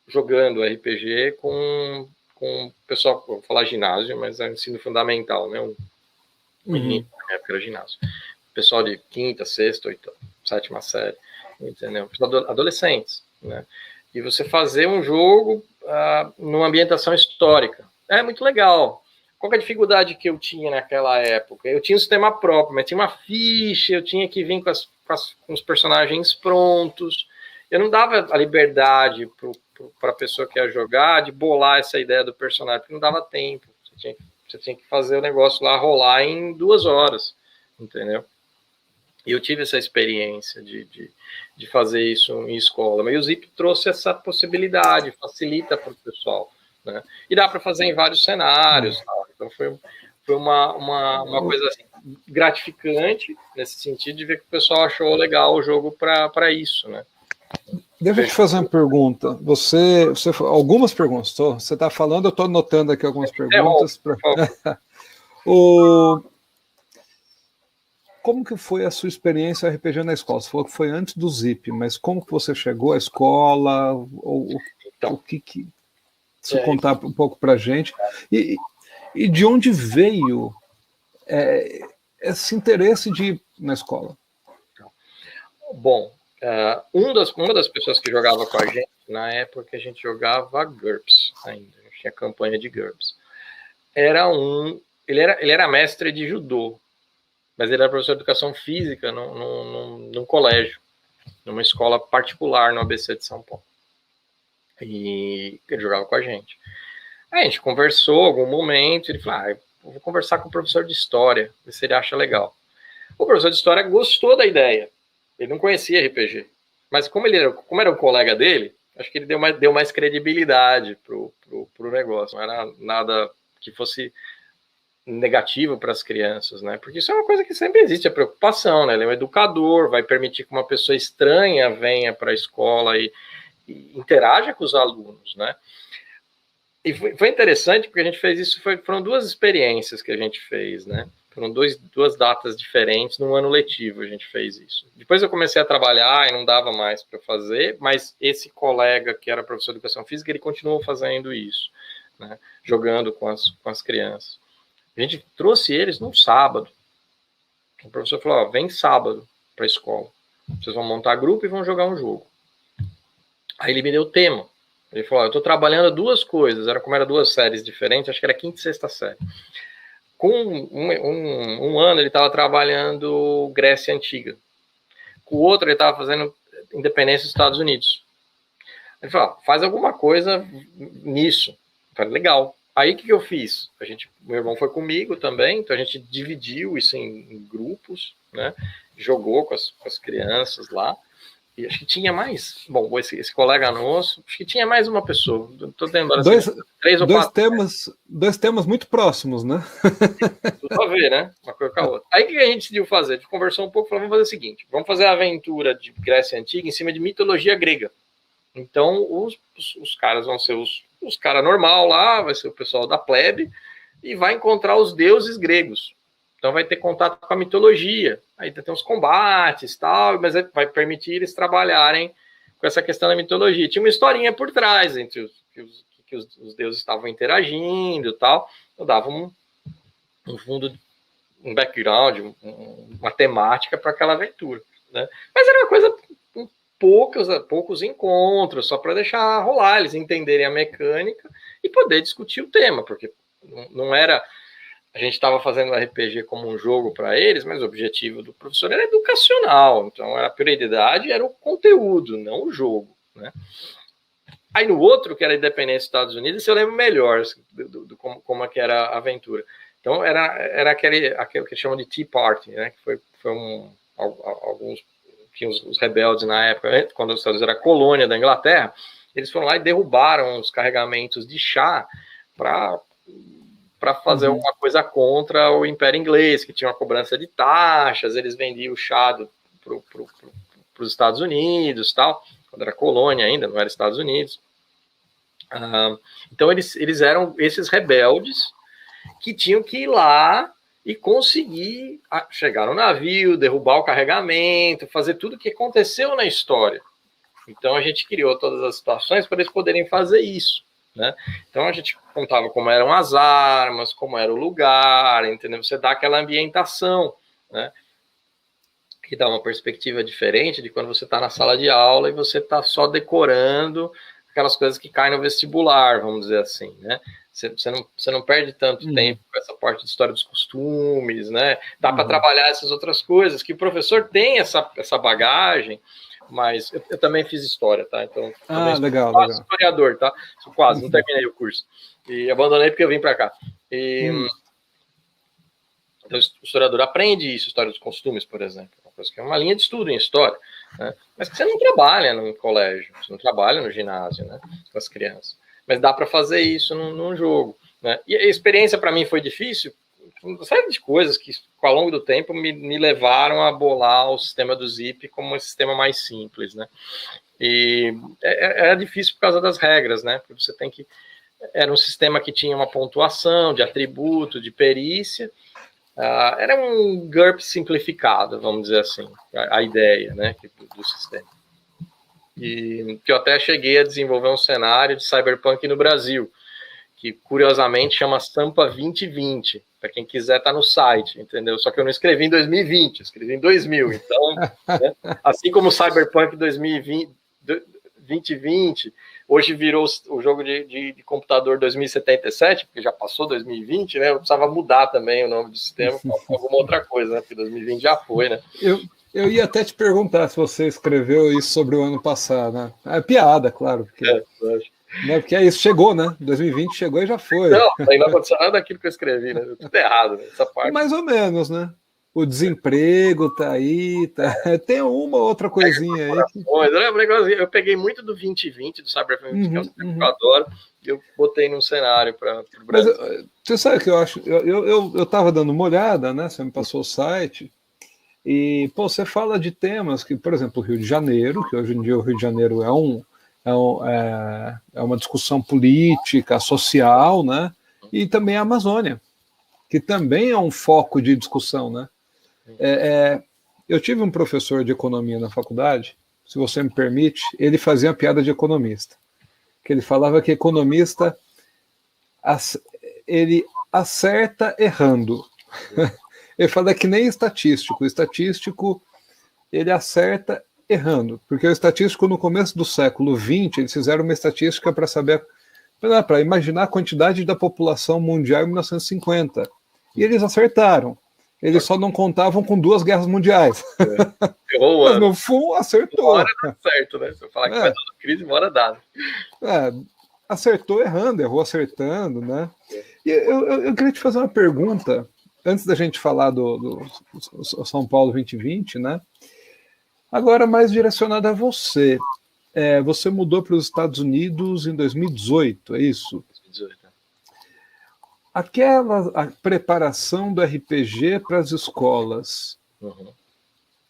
jogando RPG com o pessoal, vou falar ginásio, mas é ensino fundamental, né? Menino, na época era ginásio. Pessoal de quinta, sexta, sétima série, entendeu? Adolescentes, né? E você fazer um jogo numa ambientação histórica. É muito legal. Qual que é a dificuldade que eu tinha naquela época? Eu tinha um sistema próprio, mas tinha uma ficha, eu tinha que vir com os personagens prontos. Eu não dava a liberdade para a pessoa que ia jogar de bolar essa ideia do personagem, porque não dava tempo. Você tinha que fazer o negócio lá rolar em 2 horas, entendeu? E eu tive essa experiência de fazer isso em escola. Mas o Zip trouxe essa possibilidade, facilita para o pessoal, né? E dá para fazer em vários cenários. Então foi uma coisa assim, gratificante nesse sentido de ver que o pessoal achou legal o jogo para isso, né? Deixa eu te fazer uma pergunta. Você algumas perguntas. Você está falando, eu estou anotando aqui algumas perguntas. Como que foi a sua experiência RPG na escola? Você falou que foi antes do Zip, mas como que você chegou à escola? O que se contar um pouco para a gente? E de onde veio esse interesse de ir na escola? Bom, uma das pessoas que jogava com a gente, na época a gente jogava GURPS ainda, a gente tinha campanha de GURPS. Ele era mestre de judô, mas ele era professor de educação física num colégio, numa escola particular no ABC de São Paulo. E ele jogava com a gente. Aí a gente conversou algum momento, ele falou, eu vou conversar com o professor de história, ver se ele acha legal. O professor de história gostou da ideia. Ele não conhecia RPG. Mas como era um colega dele, acho que ele deu mais credibilidade pro negócio. Não era nada que fosse negativo para as crianças, né? Porque isso é uma coisa que sempre existe, a preocupação, né? Ele é um educador, vai permitir que uma pessoa estranha venha para a escola e interaja com os alunos, né? E foi interessante porque a gente fez isso, foram 2 experiências que a gente fez, né? Foram 2 datas diferentes num ano letivo a gente fez isso. Depois eu comecei a trabalhar e não dava mais para fazer, mas esse colega que era professor de educação física, ele continuou fazendo isso, né? Jogando com as crianças. A gente trouxe eles num sábado. O professor falou, vem sábado para a escola. Vocês vão montar grupo e vão jogar um jogo. Aí ele me deu o tema. Ele falou, eu estou trabalhando 2 coisas. Como era 2 séries diferentes, acho que era 5ª e 6ª série. Com um ano ele estava trabalhando Grécia Antiga. Com o outro ele estava fazendo independência dos Estados Unidos. Ele falou, faz alguma coisa nisso. Eu falei, legal. Aí o que eu fiz? Meu irmão foi comigo também, então a gente dividiu isso em grupos, né? Jogou com as crianças lá. E acho que tinha mais. Bom, esse colega nosso, acho que tinha mais uma pessoa. Estou lembrando assim, 3 ou 4. 2 temas muito próximos, né? Tudo a ver, né? Uma coisa com a outra. Aí o que a gente decidiu fazer? A gente conversou um pouco e falou, vamos fazer o seguinte: vamos fazer a aventura de Grécia Antiga em cima de mitologia grega. Então, os caras vão ser os caras normal lá, vai ser o pessoal da plebe, e vai encontrar os deuses gregos. Então vai ter contato com a mitologia. Aí tem uns combates e tal, mas vai permitir eles trabalharem com essa questão da mitologia. Tinha uma historinha por trás entre que os deuses estavam interagindo e tal. Eu dava um fundo, um background, uma temática para aquela aventura, né? Mas era uma coisa poucos encontros, só para deixar rolar, eles entenderem a mecânica e poder discutir o tema, porque não era... A gente estava fazendo o RPG como um jogo para eles, mas o objetivo do professor era educacional, então a prioridade era o conteúdo, não o jogo, né? Aí no outro, que era Independência dos Estados Unidos, isso eu lembro melhor como é que era a aventura. Então era aquele que chamam de Tea Party, né? Que foi alguns que os rebeldes na época, quando os Estados Unidos era colônia da Inglaterra, eles foram lá e derrubaram os carregamentos de chá para fazer alguma coisa contra o Império Inglês, que tinha uma cobrança de taxas, eles vendiam o chá para os Estados Unidos, tal, quando era colônia ainda, não era Estados Unidos. Então eles eram esses rebeldes que tinham que ir lá e conseguir chegar no navio, derrubar o carregamento, fazer tudo o que aconteceu na história. Então a gente criou todas as situações para eles poderem fazer isso, né? Então a gente contava como eram as armas, como era o lugar, entendeu? Você dá aquela ambientação, né? Que dá uma perspectiva diferente de quando você está na sala de aula e você está só decorando aquelas coisas que caem no vestibular, vamos dizer assim, né? Você não perde tanto tempo com essa parte de história dos costumes, né? Dá para trabalhar essas outras coisas, que o professor tem essa bagagem, mas eu também fiz história, tá? Então, legal, quase legal. Historiador, tá? Sou quase, não terminei o curso. E abandonei porque eu vim para cá. Então, o historiador aprende isso, história dos costumes, por exemplo. Uma coisa que é uma linha de estudo em história, né? Mas que você não trabalha no colégio, você não trabalha no ginásio, né? Com as crianças. Mas dá para fazer isso num jogo, né? E a experiência para mim foi difícil, uma série de coisas que, ao longo do tempo, me levaram a bolar o sistema do Zip como um sistema mais simples, né? E era difícil por causa das regras, né? Porque você tem que... Era um sistema que tinha uma pontuação de atributo, de perícia. Era um GURP simplificado, vamos dizer assim, a ideia, né, do sistema. E que eu até cheguei a desenvolver um cenário de cyberpunk no Brasil, que curiosamente chama Sampa 2020, para quem quiser tá no site, entendeu? Só que eu não escrevi em 2020, eu escrevi em 2000, então, né, assim como o Cyberpunk 2020, hoje virou o jogo de computador 2077, porque já passou 2020, né? Eu precisava mudar também o nome do sistema para alguma outra coisa, né? Porque 2020 já foi, né? Eu ia até te perguntar se você escreveu isso sobre o ano passado, né? É piada, claro, porque, né, porque é isso, chegou, né? 2020 chegou e já foi. Não, aí não aconteceu nada daquilo que eu escrevi, né? Tudo errado, né? Essa parte. Mais ou menos, né? O desemprego tá aí, tá... tem uma outra coisinha aí. Eu peguei muito do 2020, do Cyberpunk, que é um sistema que eu adoro, e eu botei num cenário para o Brasil. Mas você sabe o que eu acho? Eu tava dando uma olhada, né? Você me passou o site, e pô, você fala de temas que, por exemplo, o Rio de Janeiro, que hoje em dia o Rio de Janeiro é uma discussão política, social, né? E também a Amazônia, que também é um foco de discussão, né? Eu tive um professor de economia na faculdade, se você me permite, ele fazia uma piada de economista, que ele falava que economista ele acerta errando. Ele fala que nem estatístico. O estatístico ele acerta errando, porque o estatístico no começo do século XX eles fizeram uma estatística para saber, para imaginar a quantidade da população mundial em 1950, e eles acertaram. Eles só não contavam com 2 guerras mundiais. Mas no fundo acertou. Uma hora dá certo, né? Se eu falar que vai dar uma crise, uma hora dá. Acertou errando, errou acertando, né? E eu queria te fazer uma pergunta, antes da gente falar do São Paulo 2020, né? Agora mais direcionada a você. Você mudou para os Estados Unidos em 2018, é isso? 2018. A preparação do RPG para as escolas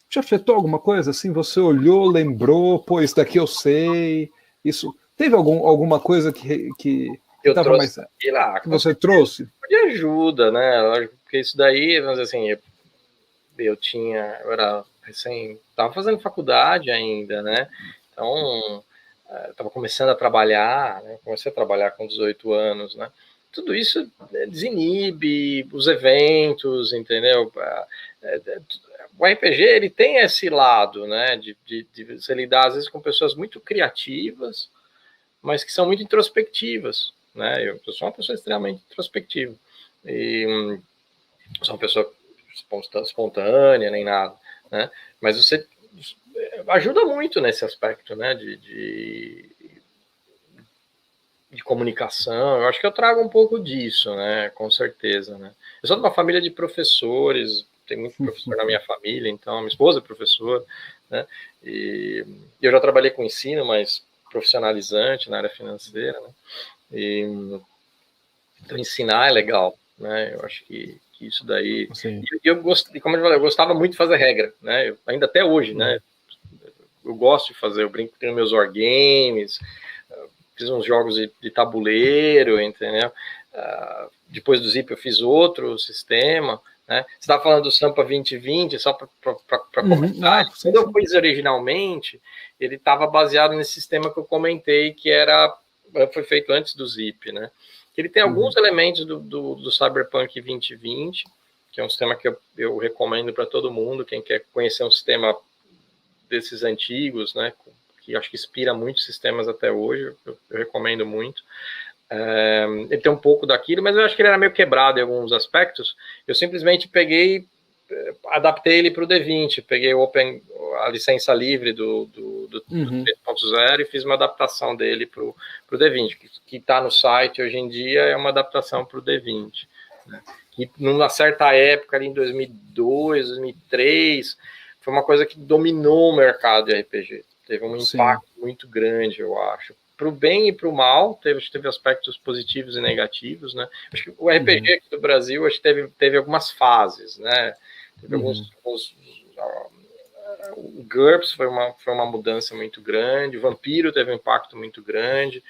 te afetou alguma coisa? Assim, você olhou, lembrou, pô, isso daqui eu sei, isso... Teve alguma coisa que estava mais... que você trouxe? De ajuda, né? Porque isso daí, vamos dizer assim, eu era estava fazendo faculdade ainda, né? Então, estava começando a trabalhar, né? Comecei a trabalhar com 18 anos, né? Tudo isso desinibe os eventos, entendeu? O RPG, ele tem esse lado, né? De você lidar, às vezes, com pessoas muito criativas, mas que são muito introspectivas, né? Eu sou uma pessoa extremamente introspectiva. E sou uma pessoa espontânea, nem nada, né? Mas você ajuda muito nesse aspecto, né? De comunicação. Eu acho que eu trago um pouco disso, né? Com certeza, né? Eu sou de uma família de professores, tem muito professor na minha família, então minha esposa é professora, né? E eu já trabalhei com ensino, mas profissionalizante na área financeira, né? Então ensinar é legal, né? Eu acho que isso daí... Como eu falei, eu gostava muito de fazer regra, né? Ainda até hoje, né? Eu gosto de fazer, eu brinco com meus wargames, fiz uns jogos de tabuleiro, entendeu? Depois do Zip eu fiz outro sistema, né? Você estava falando do Sampa 2020, só para comentar. Quando eu fiz originalmente, ele estava baseado nesse sistema que eu comentei, que foi feito antes do Zip, né? Ele tem alguns elementos do Cyberpunk 2020, que é um sistema que eu recomendo para todo mundo, quem quer conhecer um sistema desses antigos, né? Que acho que inspira muitos sistemas até hoje, eu recomendo muito. Ele tem um pouco daquilo, mas eu acho que ele era meio quebrado em alguns aspectos. Eu simplesmente adaptei ele para o D20, peguei a licença livre do 3.0 e fiz uma adaptação dele para o D20, que está no site hoje em dia, é uma adaptação para o D20. Né? E numa certa época, ali em 2002, 2003, foi uma coisa que dominou o mercado de RPG. Teve um impacto muito grande, eu acho. Para o bem e para o mal, teve aspectos positivos e negativos, né? Acho que o RPG aqui do Brasil, acho que teve algumas fases, né? Teve o GURPS foi uma mudança muito grande, o Vampiro teve um impacto muito grande,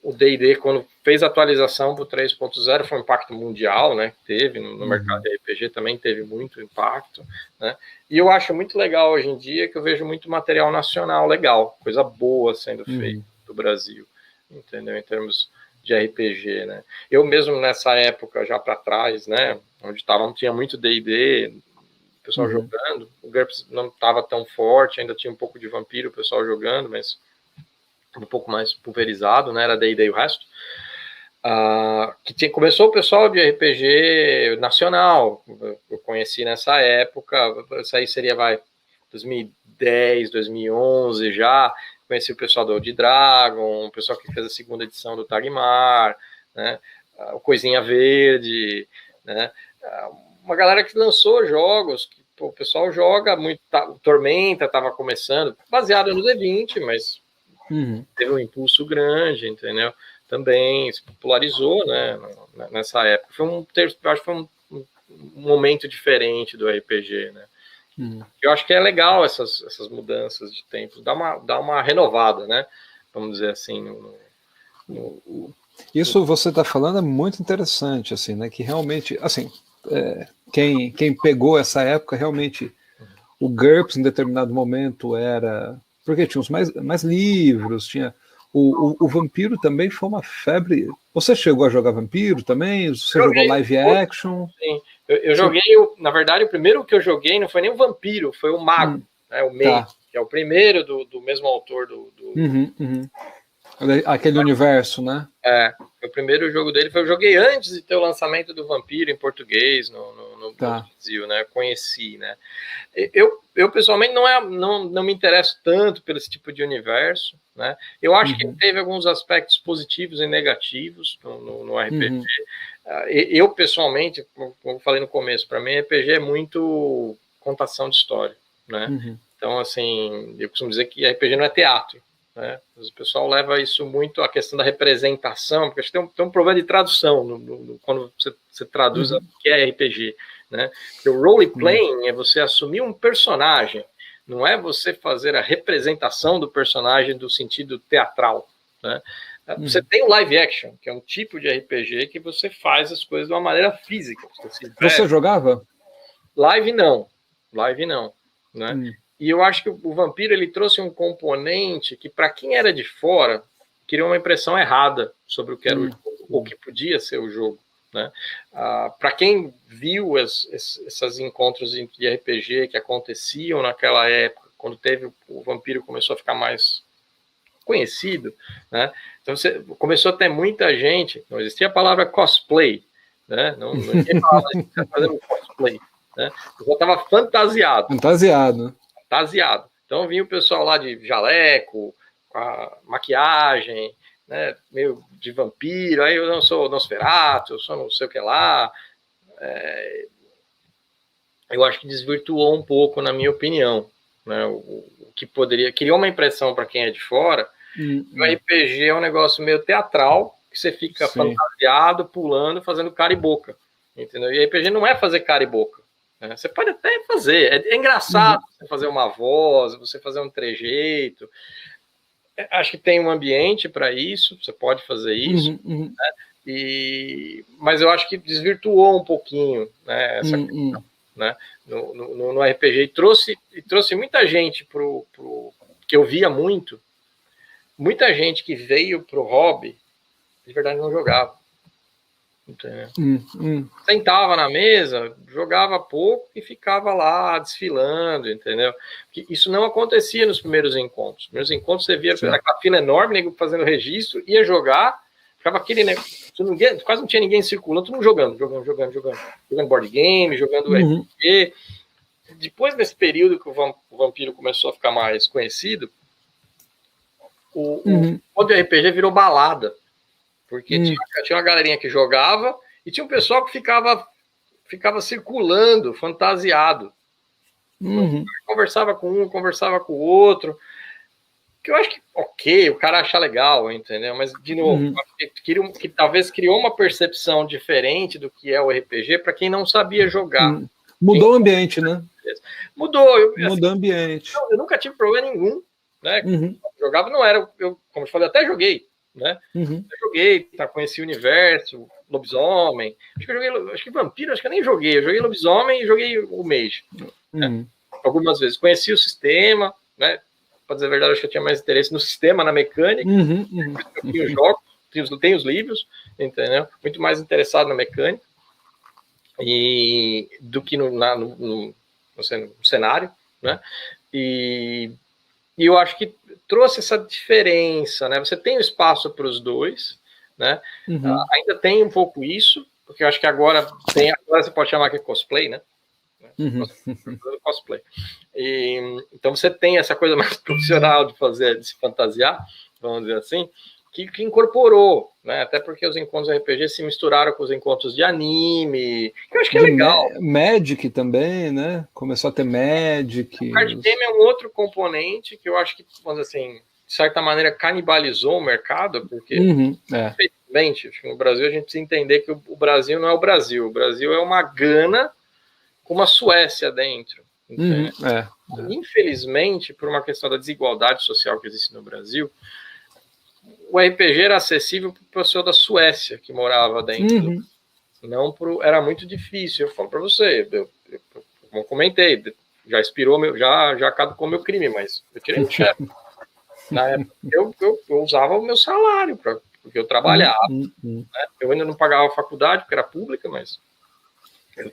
o D&D, quando fez a atualização para o 3.0, foi um impacto mundial, né? Que teve no mercado de RPG, também teve muito impacto, né? E eu acho muito legal hoje em dia que eu vejo muito material nacional legal, coisa boa sendo feita do Brasil, entendeu? Em termos de RPG, né? Eu mesmo nessa época, já para trás, né? Onde tinha muito D&D, o pessoal jogando, o GURPS não estava tão forte, ainda tinha um pouco de Vampiro, o pessoal jogando, mas um pouco mais pulverizado, né? Era D&D e o resto. Começou o pessoal de RPG nacional, eu conheci nessa época, isso aí seria 2010, 2011 já, conheci o pessoal do Old Dragon, o pessoal que fez a segunda edição do Tagmar, né? O Coisinha Verde, né? Uma galera que lançou jogos, que o pessoal joga muito, o Tormenta estava começando, baseado no D20, mas teve um impulso grande, entendeu? Também se popularizou, né, nessa época. Eu acho que foi um momento diferente do RPG, né? Eu acho que é legal essas mudanças de tempo, dá uma renovada, né? Vamos dizer assim. Isso você está falando é muito interessante, assim, né? Que realmente, assim, quem pegou essa época realmente o GURPS em determinado momento era porque tinha uns mais livros, tinha o Vampiro também foi uma febre. Você chegou a jogar Vampiro também? Você jogou live action? Sim, eu joguei, na verdade, o primeiro que eu joguei não foi nem o Vampiro, foi o Mago, né, o Mage, que é o primeiro do mesmo autor do... Aquele universo, né? O primeiro jogo dele eu joguei antes de ter o lançamento do Vampiro em português no Brasil, né? Conheci, né? Eu pessoalmente não me interesso tanto por esse tipo de universo, né? Eu acho que teve alguns aspectos positivos e negativos no RPG. Eu pessoalmente, como eu falei no começo, para mim RPG é muito contação de história, né? Então, assim, eu costumo dizer que RPG não é teatro, né? O pessoal leva isso muito à questão da representação, porque acho que tem um problema de tradução quando você traduz o que é RPG, né? Porque o role-playing é você assumir um personagem, não é você fazer a representação do personagem do sentido teatral, né? Você tem o live action, que é um tipo de RPG que você faz as coisas de uma maneira física. Você jogava? Live não, né? E eu acho que o Vampiro ele trouxe um componente que, para quem era de fora, criou uma impressão errada sobre o que era o jogo, ou que podia ser o jogo, né? Para quem viu esses encontros de RPG que aconteciam naquela época, quando o Vampiro começou a ficar mais conhecido, né? Então começou a ter muita gente, não existia a palavra cosplay, né? Não ninguém falava de fazendo cosplay, né? Eu estava fantasiado. Então vinha o pessoal lá de jaleco, com a maquiagem, né, meio de vampiro, aí eu não sou Nosferatu, eu sou não sei o que lá. Eu acho que desvirtuou um pouco, na minha opinião, né, o que criou uma impressão para quem é de fora, que o RPG é um negócio meio teatral, que você fica fantasiado, pulando, fazendo cara e boca, entendeu? E RPG não é fazer cara e boca. Você pode até fazer, é engraçado você fazer uma voz, você fazer um trejeito. Acho que tem um ambiente para isso, você pode fazer isso, né? Mas eu acho que desvirtuou um pouquinho, né, essa questão, né, no RPG, e trouxe muita gente que eu via muita gente que veio pro hobby, de verdade não jogava. Entendeu? Sentava na mesa, jogava pouco e ficava lá desfilando, entendeu? Isso não acontecia nos primeiros encontros. Nos primeiros encontros você via aquela fila enorme, nego fazendo registro, ia jogar, ficava aquele negócio, quase não tinha ninguém circulando, todo mundo jogando board game, jogando RPG. Depois desse período que o Vampiro começou a ficar mais conhecido, o hobby RPG virou balada. Porque tinha uma galerinha que jogava e tinha um pessoal que ficava circulando, fantasiado. Conversava com um, conversava com o outro. Que eu acho que, ok, o cara acha legal, entendeu? Mas, de novo, que talvez criou uma percepção diferente do que é o RPG para quem não sabia jogar. Mudou o ambiente, né? Mudou. Mudou o ambiente. Eu nunca tive problema nenhum. Né? Jogava, não era... como eu falei, até joguei. Né? Eu joguei, conheci o universo, lobisomem, acho que vampiro, acho que eu nem joguei, eu joguei lobisomem e joguei o Mage, né? Algumas vezes, conheci o sistema, né? Pra dizer a verdade, acho que eu tinha mais interesse no sistema, na mecânica, eu tinha os jogos, tem os livros, entendeu? Muito mais interessado na mecânica do que no cenário, né? E eu acho que trouxe essa diferença, né? Você tem o espaço para os dois, né? Ainda tem um pouco isso, porque eu acho que agora você pode chamar que é cosplay, né? Cosplay. Então você tem essa coisa mais profissional de se fantasiar, vamos dizer assim, que incorporou, né? Até porque os encontros RPG se misturaram com os encontros de anime, que eu acho que é legal. Magic também, né? Começou a ter Magic. O card game é um outro componente que eu acho que, vamos dizer assim, de certa maneira canibalizou o mercado, porque, infelizmente, acho que no Brasil a gente precisa entender que o Brasil não é o Brasil. O Brasil é uma Gana com uma Suécia dentro. Infelizmente, por uma questão da desigualdade social que existe no Brasil, o RPG era acessível para o pessoal da Suécia que morava dentro. Era muito difícil. Eu falo para você, como comentei, já expirou, já caducou meu crime, mas eu tirei o chefe. Na época, eu usava o meu salário, porque eu trabalhava. Né? Eu ainda não pagava a faculdade, porque era pública, mas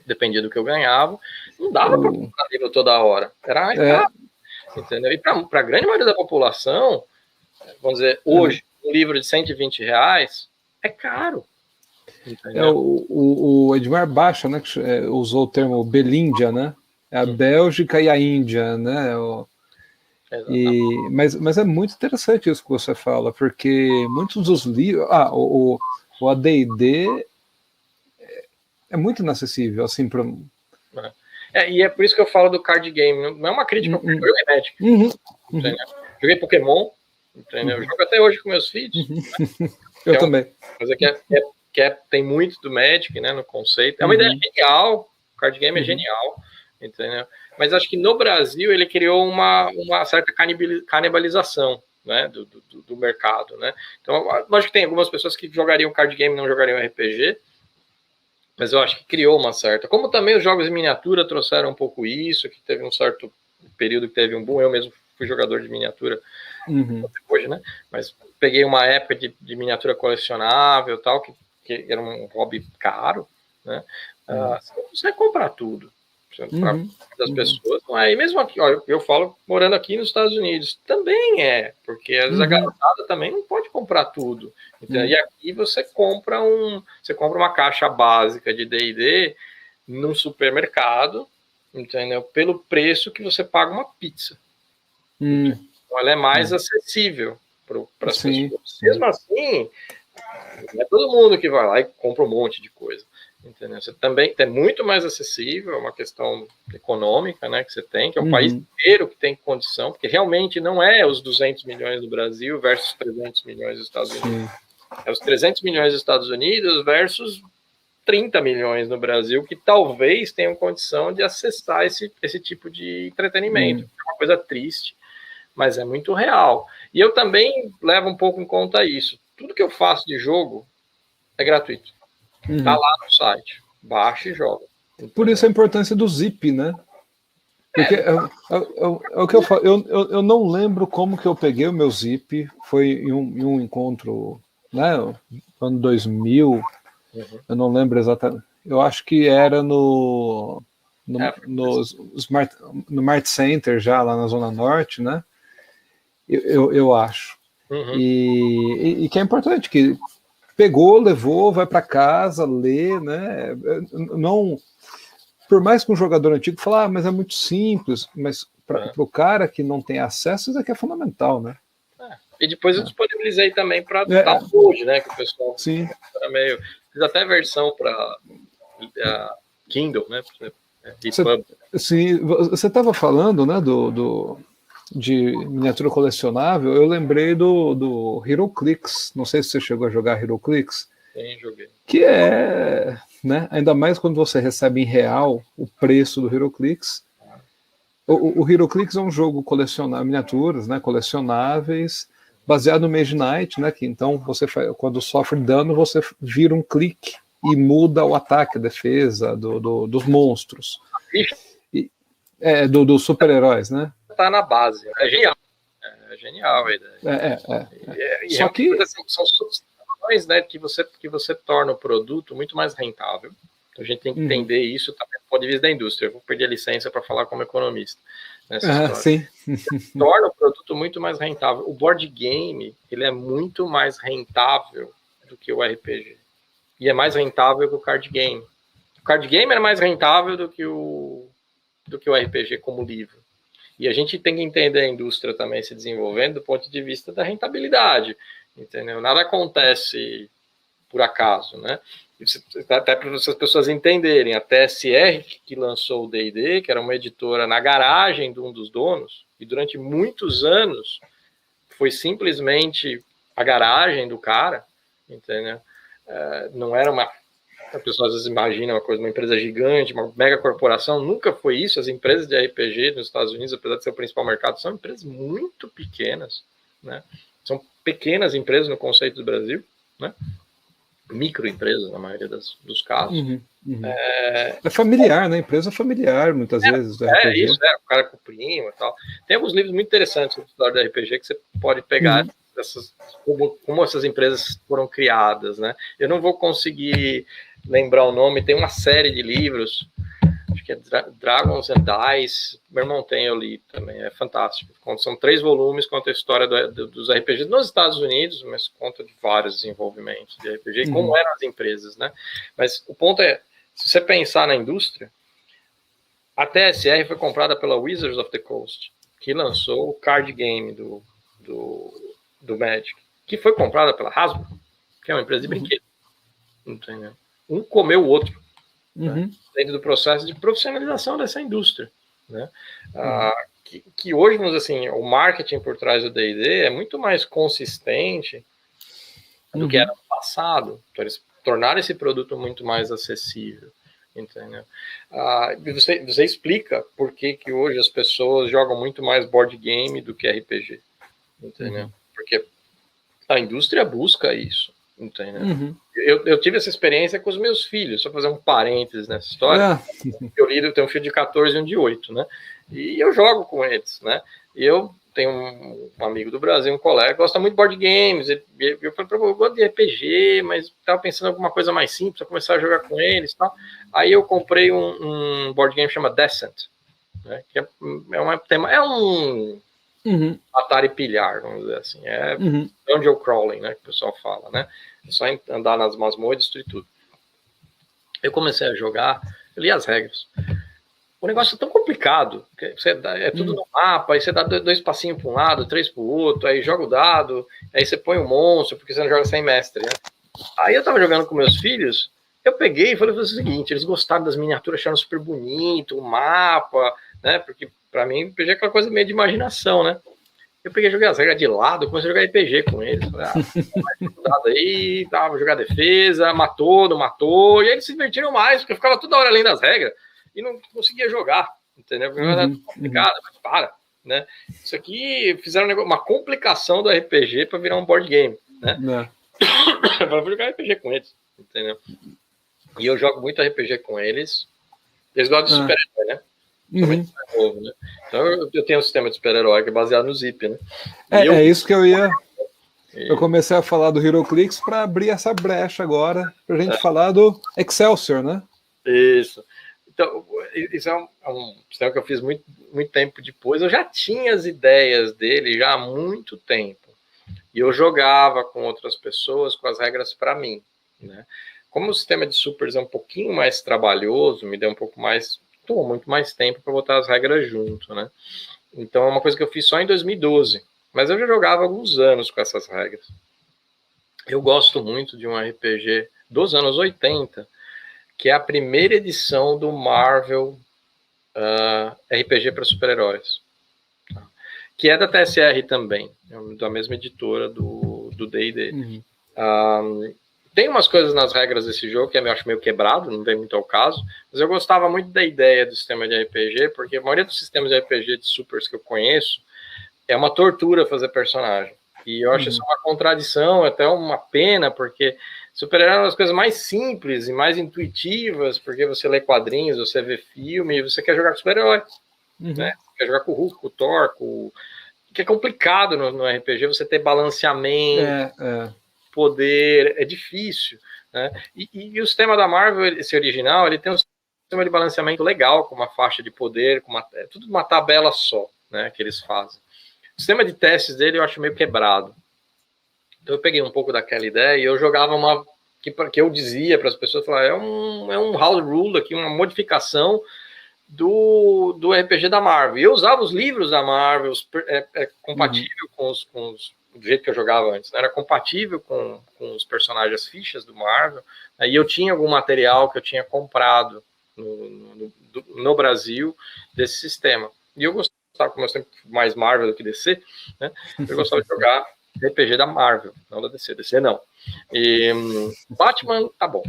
dependia do que eu ganhava. Não dava para comprar livro toda hora. Era caro. Entendeu? E para a grande maioria da população, vamos dizer, hoje, um livro de R$120 é caro. O Edmar Baixa, né, que usou o termo Belíndia, né? É a Bélgica e a Índia, né? Mas é muito interessante isso que você fala, porque muitos dos livros... o AD&D é muito inacessível, assim, para... E é por isso que eu falo do card game. Não é uma crítica, porque eu joguei Magic. Joguei Pokémon, entendeu? Eu jogo até hoje com meus filhos. Né? Eu também. Mas tem muito do Magic, né, no conceito. É uma ideia genial, o card game é genial, entendeu? Mas acho que no Brasil ele criou uma certa canibalização, né, do mercado, né? Então, lógico que tem algumas pessoas que jogariam card game e não jogariam RPG, mas eu acho que criou uma certa... Como também os jogos em miniatura trouxeram um pouco isso, que teve um certo período que teve um boom, eu mesmo fui jogador de miniatura hoje, né? Mas peguei uma época de miniatura colecionável e tal, que era um hobby caro, né? Você vai comprar tudo das pessoas, não é? E mesmo aqui, ó, eu falo morando aqui nos Estados Unidos, também porque às vezes a garotada também não pode comprar tudo. Então, e aqui você compra uma caixa básica de D&D num supermercado, entendeu? Pelo preço que você paga uma pizza. Então ela é mais acessível para as pessoas. Mesmo assim, não é todo mundo que vai lá e compra um monte de coisa. Entendeu? Você também é muito mais acessível, é uma questão econômica, né, que você tem, que é um país inteiro que tem condição, porque realmente não é os 200 milhões do Brasil versus 300 milhões dos Estados Unidos. É os 300 milhões dos Estados Unidos versus 30 milhões no Brasil, que talvez tenham condição de acessar esse tipo de entretenimento. É uma coisa triste, mas é muito real. E eu também levo um pouco em conta isso. Tudo que eu faço de jogo É gratuito. Tá lá no site. Baixa e joga. Por isso a importância do zip, né? Porque é o que eu falo. Eu não lembro como que eu peguei o meu zip. Foi em um encontro, né? Ano 2000. Eu não lembro exatamente. Eu acho que era no Mart Center, já lá na Zona Norte, né? Eu acho. E que é importante, que pegou, levou, vai para casa, lê, né? Não, por mais que um jogador antigo fale, mas é muito simples, mas para o cara que não tem acesso, isso aqui é fundamental, né? E depois eu disponibilizei também para download, né? Que o pessoal era meio. Fiz até versão para Kindle, né? Sim, você estava falando, né, de miniatura colecionável. Eu lembrei do HeroClix. Não sei se você chegou a jogar HeroClix. Sim, joguei. Que é, né, ainda mais quando você recebe em real o preço do HeroClix. O HeroClix é um jogo colecionável, miniaturas, né, colecionáveis, baseado no Mage Knight, né, que então você quando sofre dano, você vira um clique e muda o ataque, a defesa dos monstros. Dos super-heróis, né? Tá na base. É genial. É genial a ideia. Só que são substituições, né, que você torna o produto muito mais rentável. Então a gente tem que entender isso também do ponto de vista da indústria. Eu vou perder a licença para falar como economista nessa história. Sim. Torna o produto muito mais rentável. O board game, ele é muito mais rentável do que o RPG. E é mais rentável que o card game. O card game era mais rentável do que o RPG como livro. E a gente tem que entender a indústria também se desenvolvendo do ponto de vista da rentabilidade, entendeu? Nada acontece por acaso, né? Até para as pessoas entenderem, a TSR, que lançou o D&D, que era uma editora na garagem de um dos donos, e durante muitos anos foi simplesmente a garagem do cara, entendeu? Não era uma... As pessoas às vezes imaginam uma empresa gigante, uma mega corporação. Nunca foi isso. As empresas de RPG nos Estados Unidos, apesar de ser o principal mercado, são empresas muito pequenas, né? São pequenas empresas no conceito do Brasil, né? Microempresas, na maioria dos casos. É familiar, né? Empresa familiar, muitas vezes. Do RPG. Isso, o cara com o primo e tal. Tem alguns livros muito interessantes sobre a história do RPG que você pode pegar como essas empresas foram criadas, né? Eu não vou conseguir lembrar o nome, tem uma série de livros, acho que é Dragons and Dice, meu irmão tem, eu li também, é fantástico. São 3 volumes, conta a história dos RPGs nos Estados Unidos, mas conta de vários desenvolvimentos de RPG, e como eram as empresas, né? Mas o ponto é, se você pensar na indústria, a TSR foi comprada pela Wizards of the Coast, que lançou o card game do Magic, que foi comprada pela Hasbro, que é uma empresa de brinquedo. Entendeu? Um comeu o outro, né? Dentro do processo de profissionalização dessa indústria, né? Que hoje, vamos dizer assim, o marketing por trás do D&D é muito mais consistente do que era no passado. Então, eles tornaram esse produto muito mais acessível, entendeu? Você explica por que hoje as pessoas jogam muito mais board game do que RPG, entendeu? Porque a indústria busca isso, entendeu? Eu tive essa experiência com os meus filhos, só fazer um parênteses nessa história. Eu tenho um filho de 14 e um de 8, né? E eu jogo com eles, né? E eu tenho um amigo do Brasil, um colega, que gosta muito de board games. Eu falei, eu gosto de RPG, mas estava pensando em alguma coisa mais simples, para começar a jogar com eles e tal. Aí eu comprei um board game que chama Descent, né? Que é um Atari pilhar, vamos dizer assim. É dungeon crawling, né? Que o pessoal fala, né? É só andar nas masmorras e destruir tudo. Eu comecei a jogar, eu li as regras. O negócio é tão complicado. É tudo no mapa, aí você dá 2 passinhos para um lado, 3 para o outro, aí joga o dado, aí você põe o monstro, porque você não joga sem mestre, né? Aí eu tava jogando com meus filhos, eu peguei e falei o seguinte, eles gostaram das miniaturas, acharam super bonito, o mapa, né? Porque pra mim, RPG é aquela coisa meio de imaginação, né? Eu peguei e joguei as regras de lado, comecei a jogar RPG com eles. Falei, aí, vou jogar defesa, matou, não matou, e aí eles se divertiram mais, porque eu ficava toda hora além das regras e não conseguia jogar, entendeu? Porque era complicado, mas para, né? Isso aqui fizeram uma complicação do RPG para virar um board game, né? Eu vou jogar RPG com eles, entendeu? E eu jogo muito RPG com eles. Eles gostam de super-herói, né? Novo, né? Então eu tenho um sistema de super-herói que é baseado no Zip, né? É isso que eu ia... Eu comecei a falar do HeroClix para abrir essa brecha agora, para a gente falar do Excelsior, né? Isso. Então, isso é um sistema que eu fiz muito tempo depois. Eu já tinha as ideias dele já há muito tempo. E eu jogava com outras pessoas com as regras para mim, né? Como o sistema de supers é um pouquinho mais trabalhoso, me deu um pouco mais... Tomou muito mais tempo para botar as regras junto, né? Então, é uma coisa que eu fiz só em 2012. Mas eu já jogava há alguns anos com essas regras. Eu gosto muito de um RPG dos anos 80, que é a primeira edição do Marvel RPG para super-heróis. Que é da TSR também, da mesma editora do D&D. Tem umas coisas nas regras desse jogo que eu acho meio quebrado, não vem muito ao caso, mas eu gostava muito da ideia do sistema de RPG, porque a maioria dos sistemas de RPG de supers que eu conheço é uma tortura fazer personagem. E eu acho isso uma contradição, até uma pena, porque super-herói é uma das coisas mais simples e mais intuitivas, porque você lê quadrinhos, você vê filme, e você quer jogar com super-herói. Né? Você quer jogar com o Hulk, com o Thor, que é complicado no RPG, você ter balanceamento, poder, é difícil. Né? E o sistema da Marvel, esse original, ele tem um sistema de balanceamento legal, com uma faixa de poder, é tudo uma tabela só, né, que eles fazem. O sistema de testes dele eu acho meio quebrado. Então eu peguei um pouco daquela ideia e eu jogava uma... que eu dizia para as pessoas, falar, é um house rule aqui, uma modificação do RPG da Marvel. E eu usava os livros da Marvel, compatível com os do jeito que eu jogava antes, né? Era compatível com os personagens, as fichas do Marvel, né? E eu tinha algum material que eu tinha comprado no Brasil desse sistema. E eu gostava, como eu sempre mais Marvel do que DC, né? Eu gostava de jogar RPG da Marvel, não da DC. DC não. E Batman, tá bom.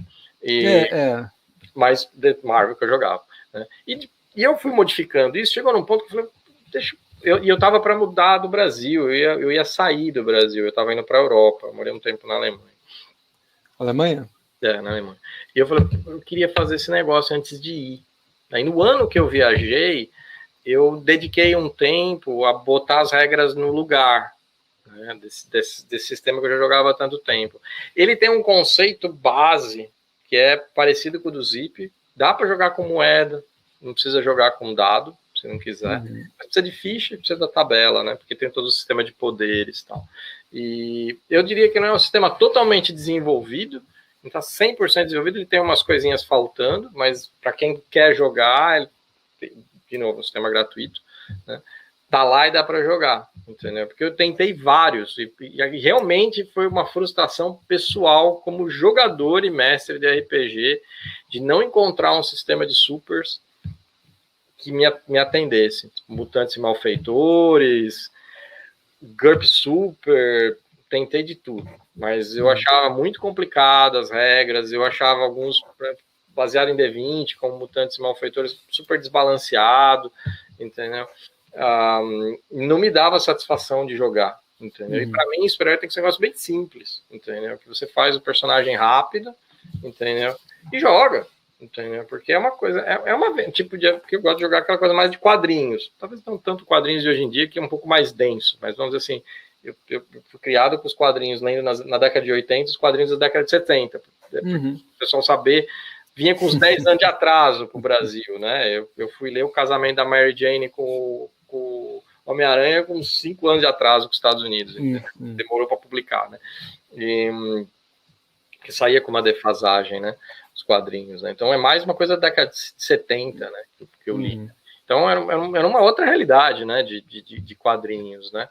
Mas de Marvel que eu jogava. Né? E eu fui modificando isso, chegou num ponto que eu falei, eu estava para mudar do Brasil, eu ia sair do Brasil, eu estava indo para a Europa, eu morei um tempo na Alemanha. Alemanha? Na Alemanha. E eu falei, eu queria fazer esse negócio antes de ir. Aí no ano que eu viajei, eu dediquei um tempo a botar as regras no lugar, né, desse sistema que eu já jogava há tanto tempo. Ele tem um conceito base, que é parecido com o do Zip, dá para jogar com moeda, não precisa jogar com dado, se não quiser. Mas precisa de ficha e precisa da tabela, né? Porque tem todo o sistema de poderes e tal. E eu diria que não é um sistema totalmente desenvolvido, não está 100% desenvolvido, ele tem umas coisinhas faltando, mas para quem quer jogar, de novo, um sistema gratuito, né? Tá lá e dá para jogar, entendeu? Porque eu tentei vários e realmente foi uma frustração pessoal como jogador e mestre de RPG de não encontrar um sistema de supers que me atendesse. Mutantes e Malfeitores, GURP Super, tentei de tudo, mas eu achava muito complicado as regras, eu achava alguns baseado em D20, como Mutantes e Malfeitores, super desbalanceado, entendeu? Não me dava satisfação de jogar, entendeu? E para mim, super-herói tem que ser um negócio bem simples, entendeu? Que você faz o personagem rápido, entendeu? E joga, entendeu? Porque é uma coisa, tipo de... Porque eu gosto de jogar aquela coisa mais de quadrinhos, talvez não tanto quadrinhos de hoje em dia, que é um pouco mais denso, mas vamos dizer assim, eu fui criado com os quadrinhos, lendo na década de 80, os quadrinhos da década de 70, o pessoal saber... Vinha com uns 10 anos de atraso pro Brasil, né? Eu fui ler o casamento da Mary Jane com o Homem-Aranha com 5 anos de atraso com os Estados Unidos. Demorou para publicar, né? Que saía com uma defasagem, né? Os quadrinhos, né? Então é mais uma coisa da década de 70, né? Que eu li. Então era uma outra realidade, né? De quadrinhos, né?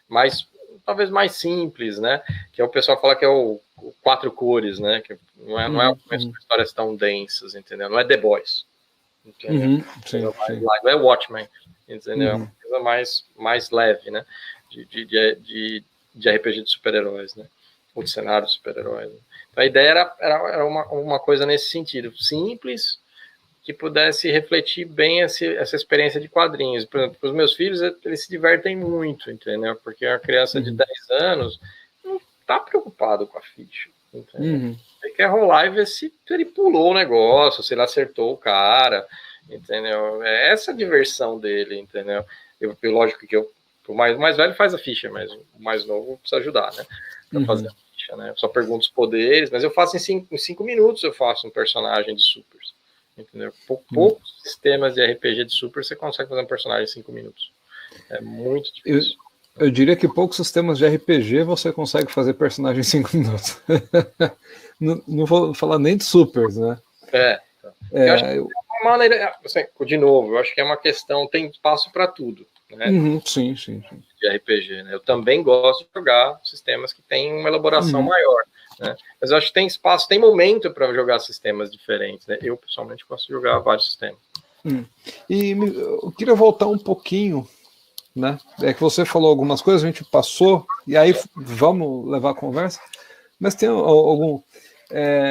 Mas talvez mais simples, né? Que é o pessoal fala que é o 4 cores, né? Que não é histórias tão densas, entendeu? Não é The Boys, entendeu? Não é Watchmen, entendeu? É uma coisa mais leve, né? De RPG de super-heróis, né? Ou de cenário de super-heróis. Né? Então a ideia era uma coisa nesse sentido, simples, que pudesse refletir bem essa experiência de quadrinhos. Por exemplo, para os meus filhos, eles se divertem muito, entendeu? Porque uma criança de 10 anos não está preocupado com a ficha, Uhum. Ele quer rolar e ver se ele pulou o negócio, se ele acertou o cara, entendeu? É essa a diversão dele, entendeu? Lógico que o mais velho faz a ficha, mas o mais novo precisa ajudar, né? Pra fazer a ficha, né? Eu só pergunto os poderes, mas eu faço em 5 minutos, eu faço um personagem de supers, entendeu? Poucos sistemas de RPG de super você consegue fazer um personagem em 5 minutos. É muito difícil. Eu diria que poucos sistemas de RPG você consegue fazer personagem em 5 minutos. Não vou falar nem de supers, né? Eu acho que é uma maneira, assim, de novo, eu acho que é uma questão, tem espaço para tudo, né? Sim. De RPG, né? Eu também gosto de jogar sistemas que têm uma elaboração maior, né? Mas eu acho que tem espaço, tem momento para jogar sistemas diferentes, né? Eu, pessoalmente, gosto de jogar vários sistemas. E eu queria voltar um pouquinho, né? É que você falou algumas coisas, a gente passou, e aí vamos levar a conversa, mas tem algum...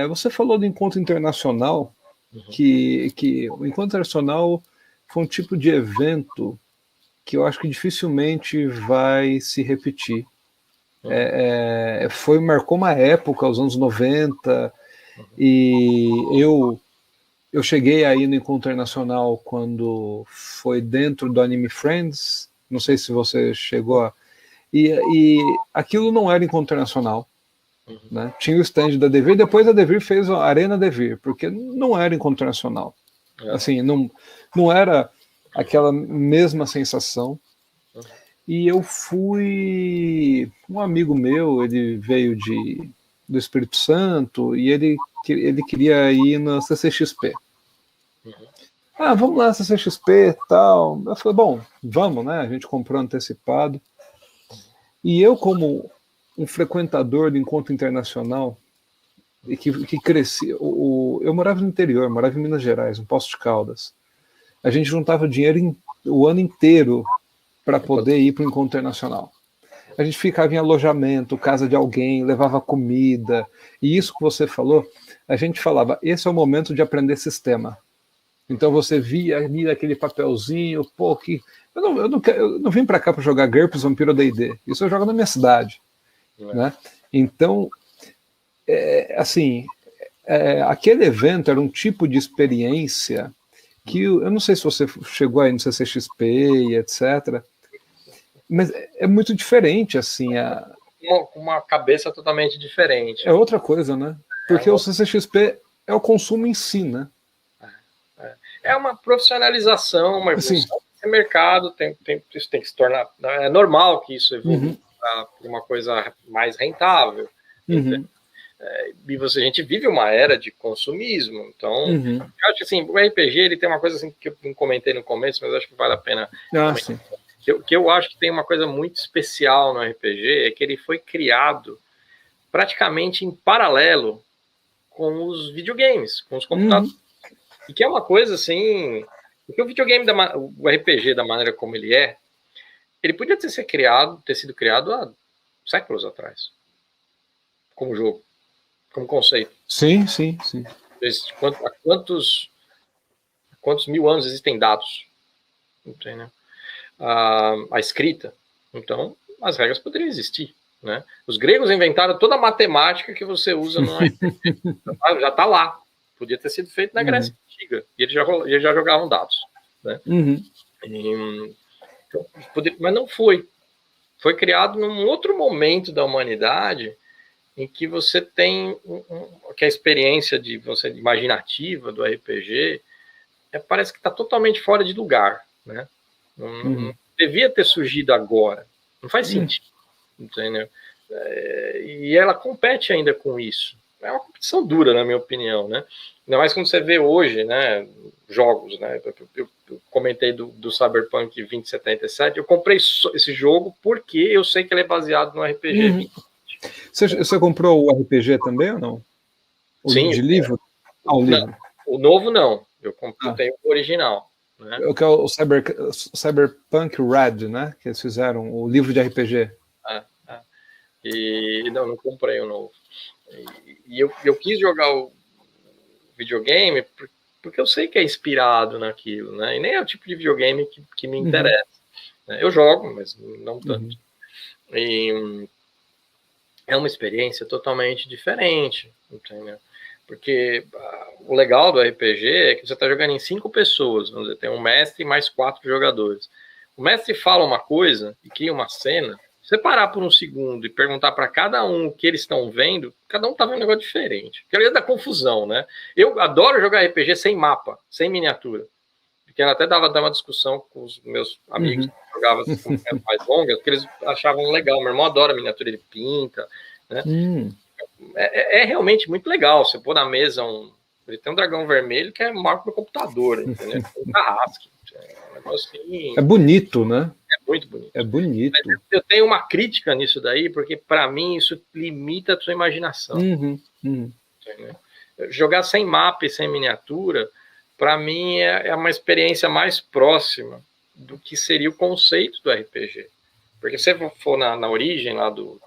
você falou do encontro internacional, que o encontro internacional foi um tipo de evento que eu acho que dificilmente vai se repetir. Marcou uma época, os anos 90, e eu cheguei aí no Encontro Internacional quando foi dentro do Anime Friends, não sei se você chegou a... E aquilo não era Encontro Internacional, né? Tinha o stand da Devir, depois a Devir fez a Arena Devir, porque não era Encontro Internacional. Assim, não era aquela mesma sensação. E eu fui... Um amigo meu, ele veio do Espírito Santo e ele queria ir na CCXP. Vamos lá, CCXP e tal. Eu falei, bom, vamos, né? A gente comprou antecipado. E eu, como um frequentador do encontro internacional, e que cresci, eu morava no interior, morava em Minas Gerais, no Poços de Caldas. A gente juntava dinheiro o ano inteiro para poder ir para o encontro internacional. A gente ficava em alojamento, casa de alguém, levava comida. E isso que você falou, a gente falava, esse é o momento de aprender sistema. Então você via ali aquele papelzinho, pô, que eu não vim para cá para jogar GURPS, Vampiro D&D. Isso eu jogo na minha cidade, né? Então, aquele evento era um tipo de experiência que eu não sei se você chegou aí no CCXP e etc. Mas é muito diferente, assim. Uma cabeça totalmente diferente. É outra coisa, né? Porque o CCXP é o consumo em si, né? É uma profissionalização, uma evolução desse mercado, isso tem que se tornar... É normal que isso evolua para uma coisa mais rentável. E a gente vive uma era de consumismo, então eu acho que assim, o RPG ele tem uma coisa assim, que eu não comentei no começo, mas acho que vale a pena comentar. Que eu acho que tem uma coisa muito especial no RPG, é que ele foi criado praticamente em paralelo com os videogames, com os computadores. E que é uma coisa assim, porque o videogame, o RPG da maneira como ele podia ter sido criado há séculos atrás, como jogo, como conceito. Sim. Há quantos mil anos existem dados? Entendeu? A escrita. Então, as regras poderiam existir. Né? Os gregos inventaram toda a matemática que você usa no RPG. Já está lá. Podia ter sido feito na Grécia Antiga. E eles já jogavam dados. Né? Mas não foi. Foi criado num outro momento da humanidade em que você tem que a experiência de você imaginativa do RPG parece que está totalmente fora de lugar. Né? Não devia ter surgido agora. Não faz sentido. Entendeu? E ela compete ainda com isso. É uma competição dura, na minha opinião, né? Ainda mais quando você vê hoje, né, jogos, né? Eu comentei do Cyberpunk 2077, eu comprei esse jogo porque eu sei que ele é baseado no RPG. Você comprou o RPG também ou não? Sim. De livro? O livro. Não, o novo não. Eu tenho o original. Né? Que é o Cyberpunk Red, né? Que eles fizeram, o livro de RPG. E não comprei o novo. E eu quis jogar o videogame porque eu sei que é inspirado naquilo, né? E nem é o tipo de videogame que me interessa. Né? Eu jogo, mas não tanto. é uma experiência totalmente diferente, entendeu? Porque o legal do RPG é que você está jogando em 5 pessoas, vamos dizer, tem um mestre e mais 4 jogadores. O mestre fala uma coisa e cria uma cena. Se você parar por um segundo e perguntar para cada um o que eles estão vendo, cada um está vendo um negócio diferente. Porque ali é da confusão, né? Eu adoro jogar RPG sem mapa, sem miniatura. Porque ela até dava uma discussão com os meus amigos que jogavam com mais longas, porque eles achavam legal. Meu irmão adora miniatura, ele pinta, né? É realmente muito legal. Você pôr na mesa ele tem um dragão vermelho que é maior que o computador, entendeu? Um carrasco. É um negócio assim. É bonito, né? É muito bonito. É bonito. Mas eu tenho uma crítica nisso daí, porque para mim isso limita a sua imaginação. Jogar sem mapa e sem miniatura, para mim é uma experiência mais próxima do que seria o conceito do RPG. Porque se você for na origem lá do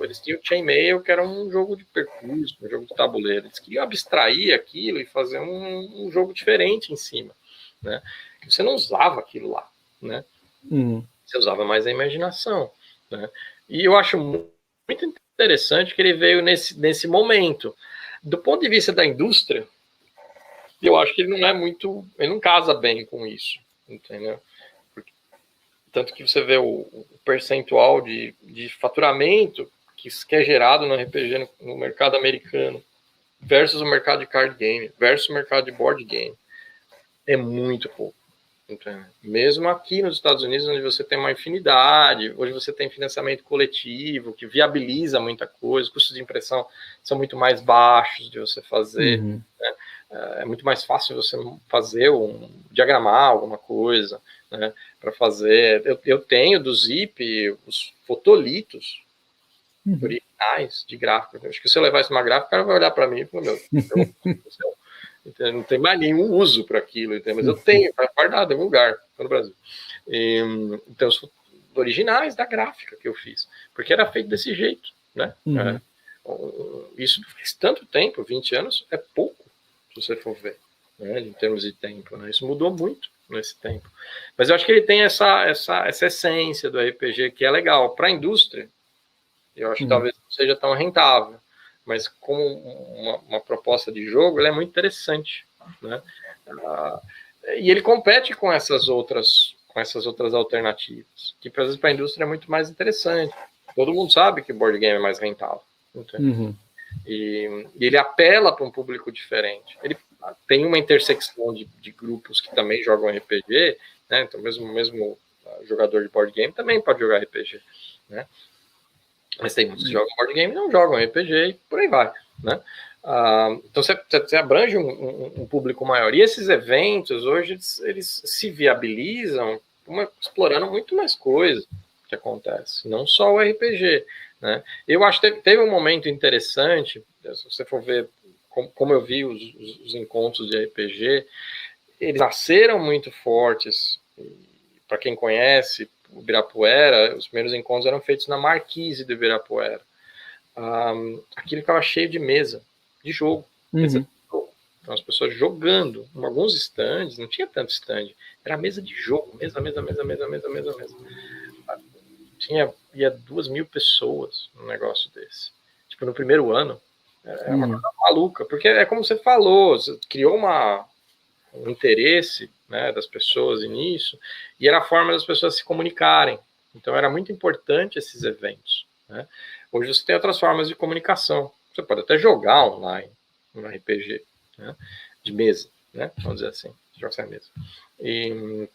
eles tinham o Chainmail, que era um jogo de percurso, um jogo de tabuleiro. Eles queriam abstrair aquilo e fazer um jogo diferente em cima, né? Você não usava aquilo lá, né? Você usava mais a imaginação, né? E eu acho muito interessante que ele veio nesse momento. Do ponto de vista da indústria, eu acho que ele não casa bem com isso, entendeu? Tanto que você vê o percentual de faturamento que é gerado no RPG no mercado americano versus o mercado de card game, versus o mercado de board game, é muito pouco. Entendeu? Mesmo aqui nos Estados Unidos, onde você tem uma infinidade, hoje você tem financiamento coletivo, que viabiliza muita coisa, os custos de impressão são muito mais baixos de você fazer, né? É muito mais fácil você fazer diagramar alguma coisa, né, para fazer. Eu tenho do Zip os fotolitos originais de gráfico. Acho que se eu levar isso uma gráfica, o cara vai olhar para mim e falar, não tem mais nenhum uso para aquilo, entendeu? Mas eu tenho, está guardado em algum lugar, no Brasil. Então, os originais da gráfica que eu fiz, porque era feito desse jeito, né? Isso faz tanto tempo, 20 anos, é pouco, se você for ver, né, em termos de tempo, né? Isso mudou muito nesse tempo. Mas eu acho que ele tem essa essência do RPG que é legal. Para a indústria, eu acho que talvez não seja tão rentável, mas como uma proposta de jogo, ele é muito interessante, né? E ele compete com essas outras alternativas, que às vezes para a indústria é muito mais interessante. Todo mundo sabe que o board game é mais rentável. E ele apela para um público diferente. Ele tem uma intersecção de grupos que também jogam RPG, né? Então mesmo jogador de board game também pode jogar RPG, né? Mas tem muitos que jogam board game e não jogam RPG e por aí vai, né? Então você abrange um público maior. E esses eventos hoje eles se viabilizam explorando muito mais coisas que acontece, não só o RPG, né? Eu acho que teve um momento interessante, se você for ver como eu vi os encontros de RPG, eles nasceram muito fortes. Para quem conhece o Ibirapuera, os primeiros encontros eram feitos na Marquise do Ibirapuera. Aquilo ficava cheio de mesa, de jogo. Então as pessoas jogando, em alguns stands, não tinha tanto stand, era mesa de jogo, mesa. Ia 2.000 pessoas num negócio desse. Tipo, no primeiro ano, é uma coisa maluca, porque é como você falou, você criou um interesse, né, das pessoas nisso, e era a forma das pessoas se comunicarem. Então era muito importante esses eventos, né? Hoje você tem outras formas de comunicação. Você pode até jogar online, um RPG, né, de mesa, né, vamos dizer assim, jogar sem mesa. E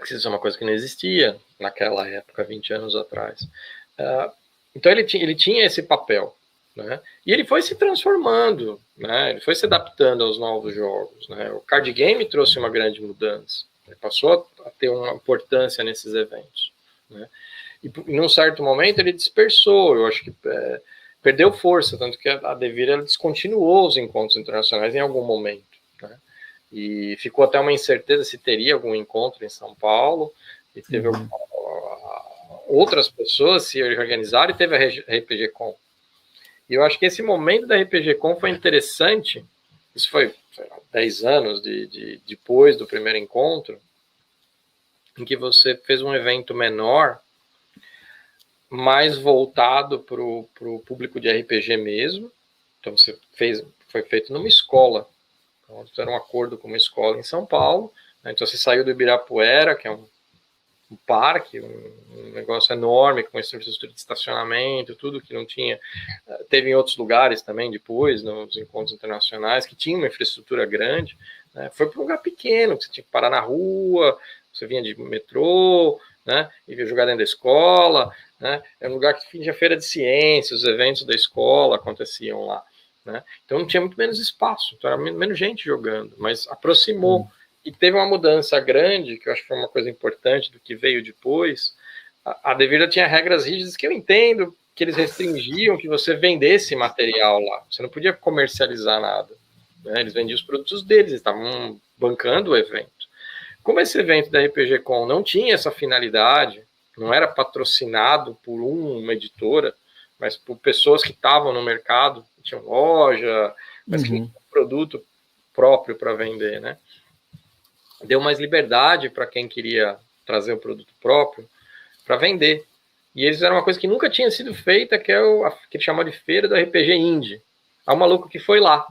isso é uma coisa que não existia naquela época, 20 anos atrás. Então ele tinha esse papel, né? E ele foi se transformando, né? Ele foi se adaptando aos novos jogos, né? O card game trouxe uma grande mudança, ele passou a ter uma importância nesses eventos, né? E em um certo momento ele dispersou, eu acho que perdeu força, tanto que a Devir ela descontinuou os encontros internacionais em algum momento, né? E ficou até uma incerteza se teria algum encontro em São Paulo, e teve outras pessoas se organizaram, e teve a RPG Com. E eu acho que esse momento da RPG Com foi interessante, isso foi 10 anos depois do primeiro encontro, em que você fez um evento menor, mais voltado para o público de RPG mesmo. Então foi feito numa escola. Então, era um acordo com uma escola em São Paulo, né? Então você saiu do Ibirapuera, que é um parque, um negócio enorme, com infraestrutura de estacionamento, tudo que não tinha. Teve em outros lugares também depois, nos encontros internacionais, que tinha uma infraestrutura grande, né? Foi para um lugar pequeno, que você tinha que parar na rua, você vinha de metrô, né? E ia jogar dentro da escola, né? Era um lugar que tinha feira de ciências, os eventos da escola aconteciam lá, né? Então não tinha muito menos espaço, então era menos gente jogando, mas aproximou. E teve uma mudança grande, que eu acho que foi uma coisa importante do que veio depois. A Devir tinha regras rígidas que eu entendo, que eles restringiam que você vendesse material lá. Você não podia comercializar nada, né? Eles vendiam os produtos deles, eles estavam bancando o evento. Como esse evento da RPG Con não tinha essa finalidade, não era patrocinado por uma editora, mas por pessoas que estavam no mercado, tinham loja, mas que tinham um produto próprio para vender, né? Deu mais liberdade para quem queria trazer o produto próprio para vender. E eles fizeram uma coisa que nunca tinha sido feita, que é o que eles chamam de feira do RPG Indie. Há um maluco que foi lá,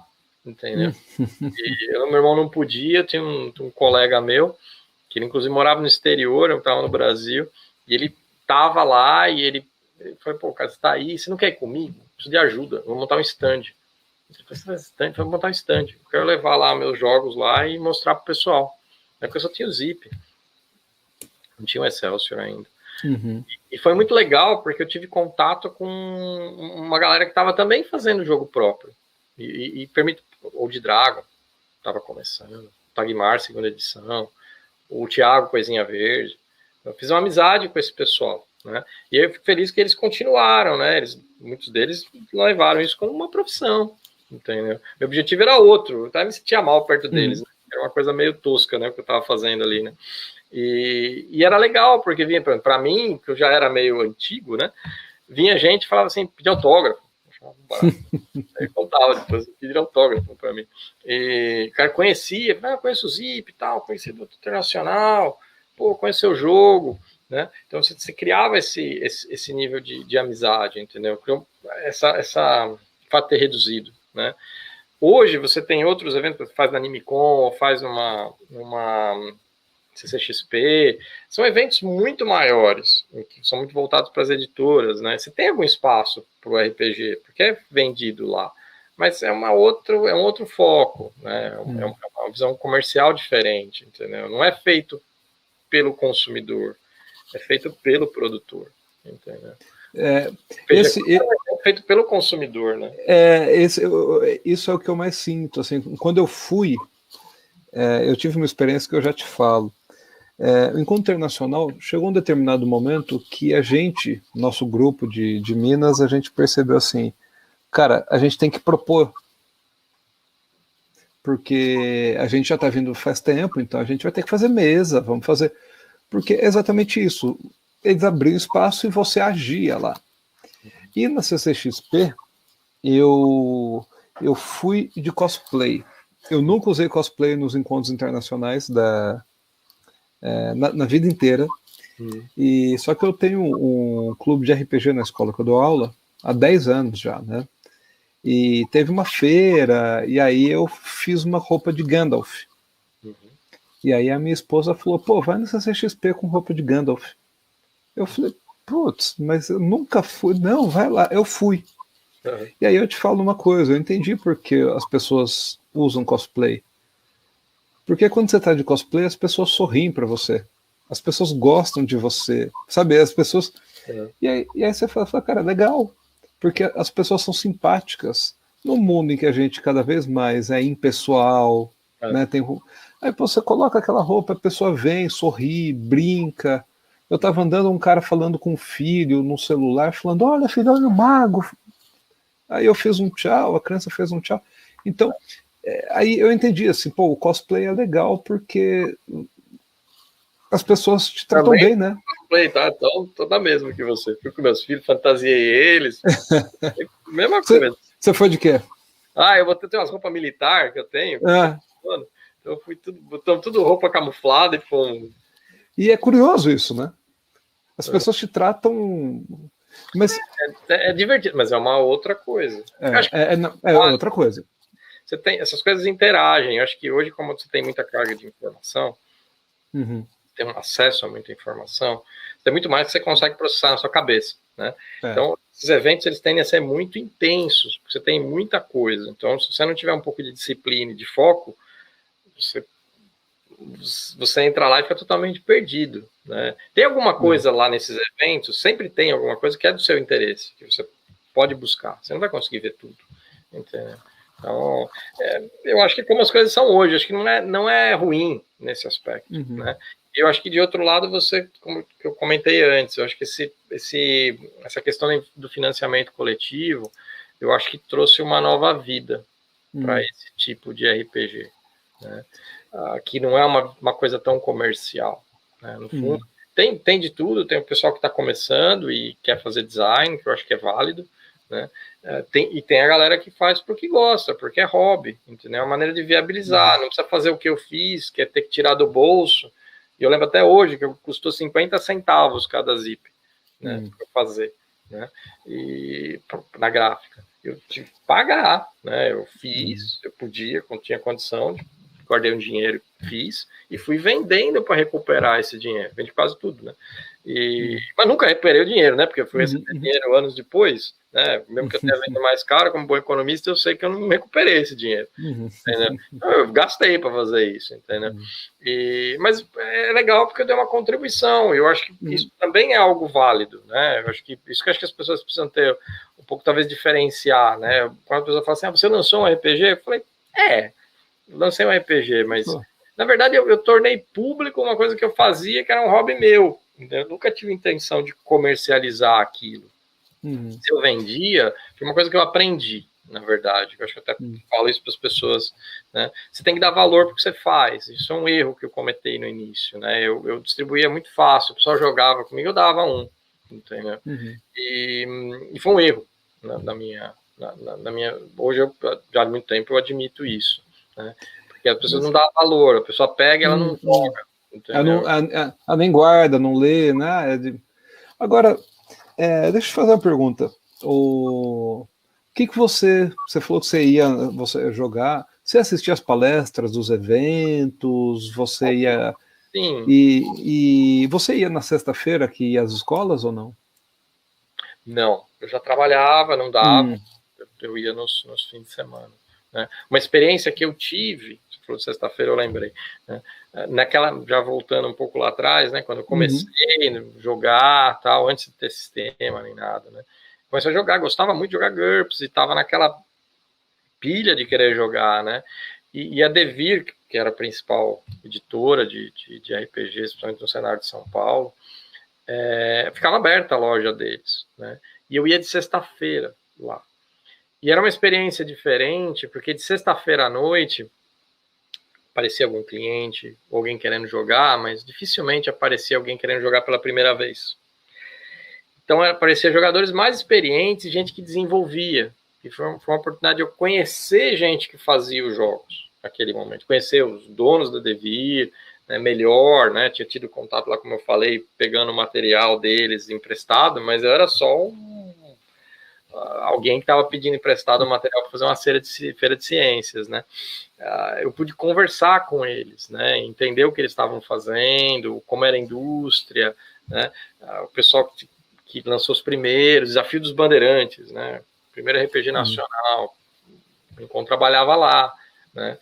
entendeu? E meu irmão não podia, tinha um colega meu, que ele inclusive morava no exterior, eu estava no Brasil, e ele estava lá e ele falou, pô, cara, você está aí, você não quer ir comigo? Preciso de ajuda, vou montar um stand. Vou montar um stand, eu quero levar lá meus jogos lá e mostrar pro pessoal. É porque eu só tinha o Zip, não tinha o Excelsior ainda. E foi muito legal, porque eu tive contato com uma galera que estava também fazendo jogo próprio. E permite, ou de Dragon, estava começando, Tagmar, segunda edição, o Thiago, Coisinha Verde. Eu fiz uma amizade com esse pessoal, né? E eu fico feliz que eles continuaram, né? Muitos deles levaram isso como uma profissão, entendeu? Meu objetivo era outro, eu até me sentia mal perto deles, né? Era uma coisa meio tosca, né, o que eu estava fazendo ali, né? E era legal, porque vinha, para mim, que eu já era meio antigo, né? Vinha gente e falava assim, pedir autógrafo. Aí contava depois, pedir autógrafo para mim. E o cara conhecia, conheço o Zip e tal, conheci do Internacional, pô, conheci o jogo, né? Então você criava esse nível de amizade, entendeu? Essa fato ter reduzido, né? Hoje você tem outros eventos, faz na AnimeCon, faz numa CCXP, são eventos muito maiores, que são muito voltados para as editoras, né? Você tem algum espaço para o RPG, porque é vendido lá, mas é um outro foco, né? É uma visão comercial diferente, entendeu? Não é feito pelo consumidor, é feito pelo produtor, entendeu? É feito pelo consumidor, né? Isso é o que eu mais sinto. Assim, quando eu fui, eu tive uma experiência que eu já te falo. O Encontro Internacional chegou um determinado momento que a gente, nosso grupo de Minas, a gente percebeu assim, cara, a gente tem que propor, porque a gente já está vindo faz tempo, então a gente vai ter que fazer mesa, vamos fazer, porque é exatamente isso, eles abriam espaço e você agia lá. E na CCXP, eu fui de cosplay. Eu nunca usei cosplay nos encontros internacionais na vida inteira. E só que eu tenho um clube de RPG na escola que eu dou aula há 10 anos já, né? E teve uma feira, e aí eu fiz uma roupa de Gandalf. E aí a minha esposa falou, pô, vai nessa CXP com roupa de Gandalf. Eu falei, putz, mas eu nunca fui. Não, vai lá, eu fui. E aí eu te falo uma coisa, eu entendi porque as pessoas usam cosplay. Porque quando você tá de cosplay, as pessoas sorriem para você. As pessoas gostam de você. Sabe, as pessoas... E aí você fala, cara, legal. Porque as pessoas são simpáticas. No mundo em que a gente cada vez mais é impessoal, né? Aí você coloca aquela roupa, a pessoa vem, sorri, brinca. Eu tava andando, um cara falando com o filho no celular, falando, olha filho, olha o mago. Aí eu fiz um tchau, a criança fez um tchau. Então, aí eu entendi assim, pô, o cosplay é legal porque as pessoas te tratam bem, né? Cosplay, tá? Então, tô na mesma que você. Fui com meus filhos, fantasiei eles. Mesma coisa. Você foi de quê? Eu vou ter umas roupas militares que eu tenho. Então eu fui botamos tudo roupa camuflada e fomos. E é curioso isso, né? As pessoas te tratam. Mas É divertido, mas é uma outra coisa. Outra coisa. Você tem, essas coisas interagem. Eu acho que hoje, como você tem muita carga de informação, tem um acesso a muita informação, tem muito mais que você consegue processar na sua cabeça, né? Então, esses eventos, eles tendem a ser muito intensos, porque você tem muita coisa. Então, se você não tiver um pouco de disciplina e de foco, você entra lá e fica totalmente perdido, né? Tem alguma coisa lá nesses eventos, sempre tem alguma coisa que é do seu interesse, que você pode buscar. Você não vai conseguir ver tudo, entendeu? Então, eu acho que como as coisas são hoje, acho que não é ruim nesse aspecto, né? E eu acho que, de outro lado, você, como eu comentei antes, eu acho que essa questão do financiamento coletivo, eu acho que trouxe uma nova vida para esse tipo de RPG, né? Que não é uma coisa tão comercial, né? No fundo, tem de tudo, tem o pessoal que está começando e quer fazer design, que eu acho que é válido, né? Tem a galera que faz porque gosta, porque é hobby, entendeu? É uma maneira de viabilizar, não precisa fazer o que eu fiz, que é ter que tirar do bolso. E eu lembro até hoje que custou 50 centavos cada zip, né, para fazer, né, e na gráfica. Eu tive que pagar, né, eu fiz, eu podia, quando tinha condição, guardei um dinheiro, fiz, e fui vendendo para recuperar esse dinheiro. Vendi quase tudo, né? Mas nunca recuperei o dinheiro, né? Porque eu fui receber dinheiro anos depois, né? Mesmo que eu tenha vendido mais caro, como bom economista, eu sei que eu não recuperei esse dinheiro. Entendeu? Eu gastei para fazer isso, entendeu? Mas é legal porque eu dei uma contribuição. Eu acho que isso também é algo válido, né? Eu acho que isso que as pessoas precisam ter um pouco, talvez, diferenciar, né? Quando a pessoa fala assim, você lançou um RPG? Eu falei, lancei um RPG, mas na verdade eu tornei público uma coisa que eu fazia, que era um hobby meu. Eu nunca tive intenção de comercializar aquilo. Se eu vendia, foi uma coisa que eu aprendi, na verdade. Eu acho que eu até falo isso para as pessoas, né? Você tem que dar valor para o que você faz. Isso é um erro que eu cometei no início, né? Eu distribuía muito fácil, o pessoal jogava comigo, eu dava um, entendeu? E foi um erro na minha... Hoje, já há muito tempo, eu admito isso, né? Porque as pessoas não dão valor, a pessoa pega e ela não joga. Ela nem guarda, não lê, né? Agora, deixa eu te fazer uma pergunta. O que você falou que você jogar? Você assistia às palestras dos eventos? Você ia... Sim. E você ia na sexta-feira que ia às escolas ou não? Não, eu já trabalhava, não dava. Eu ia nos fins de semana, né? Uma experiência que eu tive, você falou de sexta-feira, eu lembrei, né? Naquela, já voltando um pouco lá atrás, né? Quando eu comecei a jogar, tal, antes de ter sistema nem nada, né? Comecei a jogar, gostava muito de jogar GURPS e estava naquela pilha de querer jogar, né? E a Devir, que era a principal editora de RPGs, principalmente no cenário de São Paulo, ficava aberta a loja deles, né? E eu ia de sexta-feira lá. E era uma experiência diferente, porque de sexta-feira à noite aparecia algum cliente, alguém querendo jogar, mas dificilmente aparecia alguém querendo jogar pela primeira vez. Então aparecia jogadores mais experientes, gente que desenvolvia. E foi uma oportunidade de eu conhecer gente que fazia os jogos naquele momento, conhecer os donos da Devir, né, melhor, né? Tinha tido contato lá, como eu falei, pegando o material deles emprestado, mas eu era só alguém que estava pedindo emprestado o material para fazer uma feira de ciências, né? Eu pude conversar com eles, né? Entender o que eles estavam fazendo, como era a indústria, né? O pessoal que lançou os primeiros, Desafio dos Bandeirantes, né? Primeiro RPG nacional, eu trabalhava lá, né?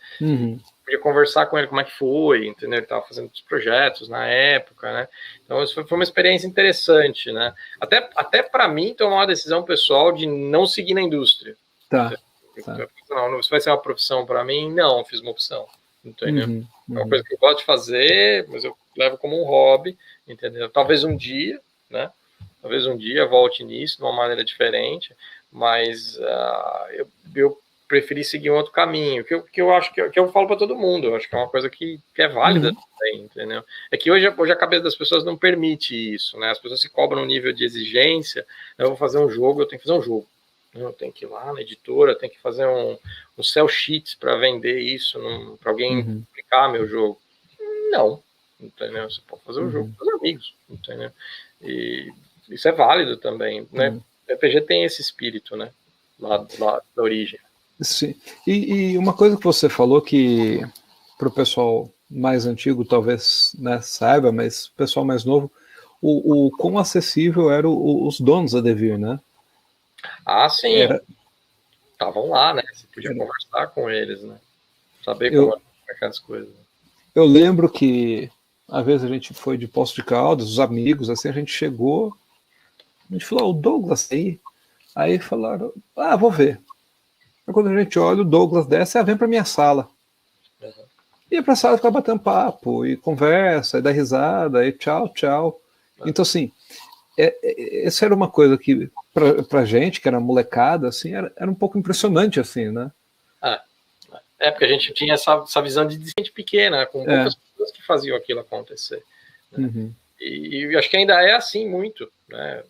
Podia conversar com ele como é que foi, entendeu? Ele estava fazendo os projetos na época, né? Então, isso foi uma experiência interessante, né? Até para mim, tomar uma decisão pessoal de não seguir na indústria. Tá. Não, isso vai ser uma profissão para mim? Não, fiz uma opção, entendeu? É uma coisa que eu gosto de fazer, mas eu levo como um hobby, entendeu? Talvez um dia, né? Talvez um dia volte nisso de uma maneira diferente, mas eu preferi seguir um outro caminho, que eu acho que eu falo para todo mundo, eu acho que é uma coisa que é válida também, entendeu? É que hoje a cabeça das pessoas não permite isso, né? As pessoas se cobram um nível de exigência, eu vou fazer um jogo, eu tenho que fazer um jogo. Eu tenho que ir lá na editora, tenho que fazer um sell sheets para vender isso, para alguém publicar meu jogo. Não, entendeu? Você pode fazer um jogo com os amigos, entendeu? E isso é válido também, né? O RPG tem esse espírito, né? Lá da origem. Sim. E uma coisa que você falou que para o pessoal mais antigo talvez, né, saiba, mas o pessoal mais novo, o quão acessível eram os donos da Devir, né? Ah, sim. Estavam lá, né? Você podia conversar com eles, né? Saber como é as coisas. Eu lembro que às vezes a gente foi de Poços de Caldas, os amigos, assim, a gente chegou, a gente falou, o Douglas aí falaram, vou ver. Aí quando a gente olha, o Douglas desce, vem pra minha sala. Ia pra sala ficar batendo papo, e conversa, e dá risada, e tchau. Então, assim, essa era uma coisa que, pra gente, que era molecada, assim, era um pouco impressionante, assim, né? Porque a gente tinha essa visão de gente pequena, com poucas pessoas que faziam aquilo acontecer. Né? Uhum. E acho que ainda é assim muito, né?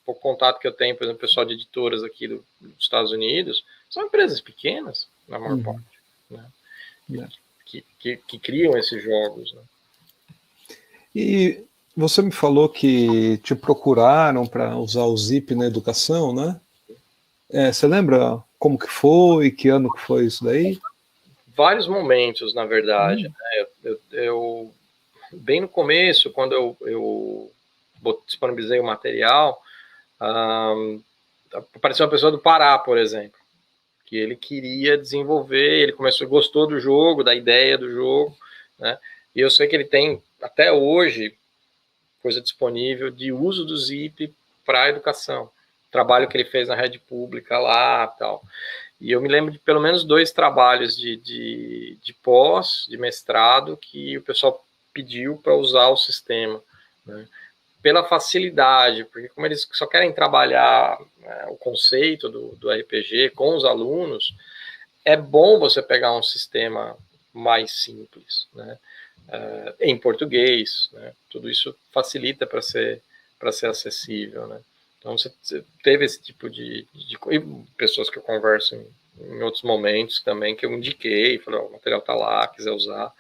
O contato que eu tenho, por exemplo, pessoal de editoras aqui dos Estados Unidos, são empresas pequenas, na maior parte, né? Que criam esses jogos. Né? E você me falou que te procuraram para usar o Zip na educação, né? Você lembra como que foi, que ano que foi isso daí? Vários momentos, na verdade. Né? Eu bem no começo, quando eu disponibilizei o material, apareceu uma pessoa do Pará, por exemplo, que ele queria desenvolver, ele gostou do jogo, da ideia do jogo, né? E eu sei que ele tem, até hoje, coisa disponível de uso do Zip para a educação. Trabalho que ele fez na rede pública lá, tal. E eu me lembro de pelo menos 2 trabalhos de pós, de mestrado, que o pessoal pediu para usar o sistema, né? Pela facilidade, porque como eles só querem trabalhar o conceito do RPG com os alunos, é bom você pegar um sistema mais simples, né? Em português, né? Tudo isso facilita para ser acessível, né? Então você teve esse tipo de pessoas que eu converso em outros momentos também, que eu indiquei, falei, o material está lá, quiser usar.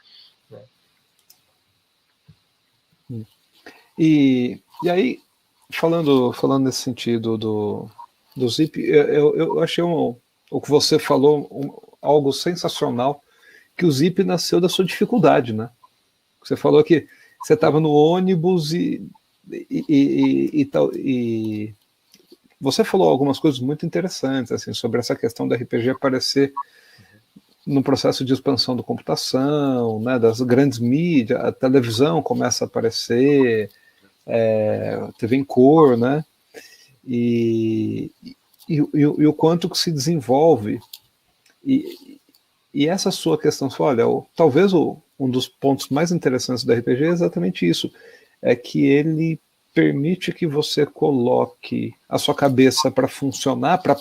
Né? E aí, falando nesse sentido do Zip, eu achei o que você falou algo sensacional, que o Zip nasceu da sua dificuldade, né? Você falou que você estava no ônibus e você falou algumas coisas muito interessantes, assim, sobre essa questão do RPG aparecer no processo de expansão da computação, né, das grandes mídias, a televisão começa a aparecer, TV em cor, né, e o quanto que se desenvolve. E essa sua questão, olha, talvez um dos pontos mais interessantes do RPG é exatamente isso, é que ele permite que você coloque a sua cabeça para funcionar, para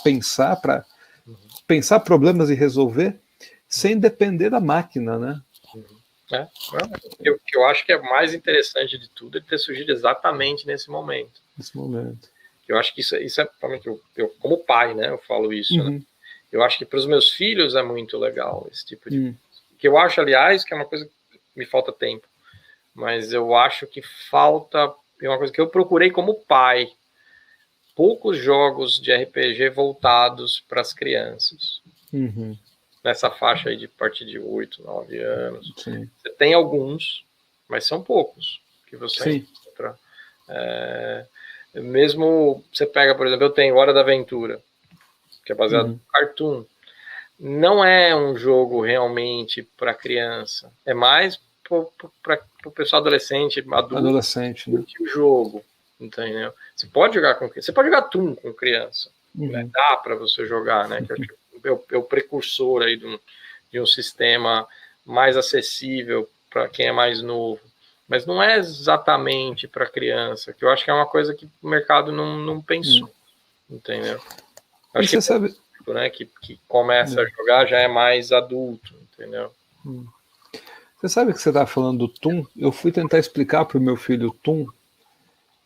pensar problemas e resolver, sem depender da máquina, né? O que eu acho que é mais interessante de tudo é ter surgido exatamente nesse momento. Eu acho que isso é eu como pai, né? Eu falo isso, né? Eu acho que para os meus filhos é muito legal esse tipo de coisa. Que eu acho, aliás, que é uma coisa que me falta tempo. Mas eu acho que falta... É uma coisa que eu procurei como pai. Poucos jogos de RPG voltados para as crianças. Nessa faixa aí de partir de 8, 9 anos. Sim. Você tem alguns, mas são poucos que você encontra. Mesmo você pega, por exemplo, eu tenho Hora da Aventura, que é baseado no cartoon. Não é um jogo realmente para criança. É mais para o pessoal adolescente, adulto, né? O jogo, entendeu? Você pode jogar Toon com criança. Né? Dá para você jogar, né? Que é o precursor aí de um sistema mais acessível para quem é mais novo. Mas não é exatamente para criança, que eu acho que é uma coisa que o mercado não pensou, entendeu? Acho que sabe... né, que começa a jogar já é mais adulto, entendeu? Você sabe que você estava falando do Toon? Eu fui tentar explicar para o meu filho o Toon,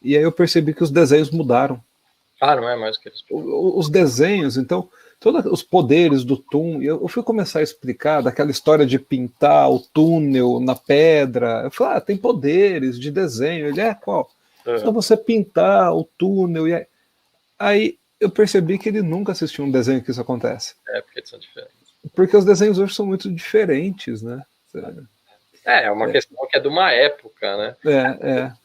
e aí eu percebi que os desenhos mudaram. Não é mais o que eles... Os desenhos, então, todos os poderes do Toon, eu fui começar a explicar daquela história de pintar o túnel na pedra. Eu falei, tem poderes de desenho. Ele qual? Só você pintar o túnel e aí eu percebi que ele nunca assistiu um desenho que isso acontece. Porque são diferentes. Porque os desenhos hoje são muito diferentes, né? É uma questão que é de uma época, né?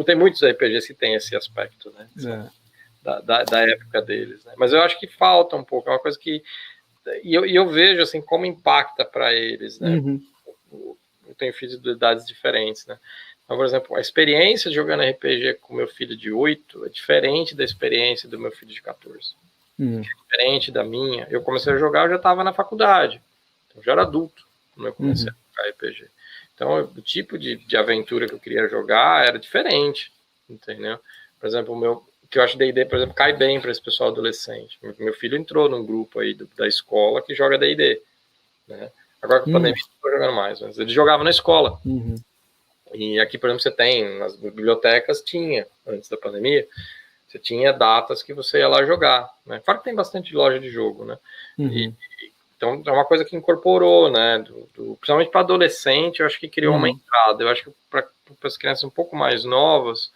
Tem muitos RPGs que tem esse aspecto, né? Da época deles, né? Mas eu acho que falta um pouco, é uma coisa que... E eu vejo, assim, como impacta para eles, né? Eu tenho filhos de idades diferentes, né? Então, por exemplo, a experiência de jogando RPG com meu filho de 8 é diferente da experiência do meu filho de 14. É diferente da minha. Eu comecei a jogar, eu já estava na faculdade. Então, eu já era adulto quando eu comecei a jogar RPG. Então, o tipo de aventura que eu queria jogar era diferente, entendeu? Por exemplo, o que eu acho D&D, por exemplo, cai bem para esse pessoal adolescente. Meu filho entrou num grupo aí da escola que joga D&D, né? Agora com a pandemia, não estou jogando mais, mas ele jogava na escola. E aqui, por exemplo, você tem, nas bibliotecas tinha, antes da pandemia, você tinha datas que você ia lá jogar, né? Claro que tem bastante loja de jogo, né? Então, é uma coisa que incorporou, né? Principalmente para adolescente, eu acho que criou uma entrada. Eu acho que para as crianças um pouco mais novas,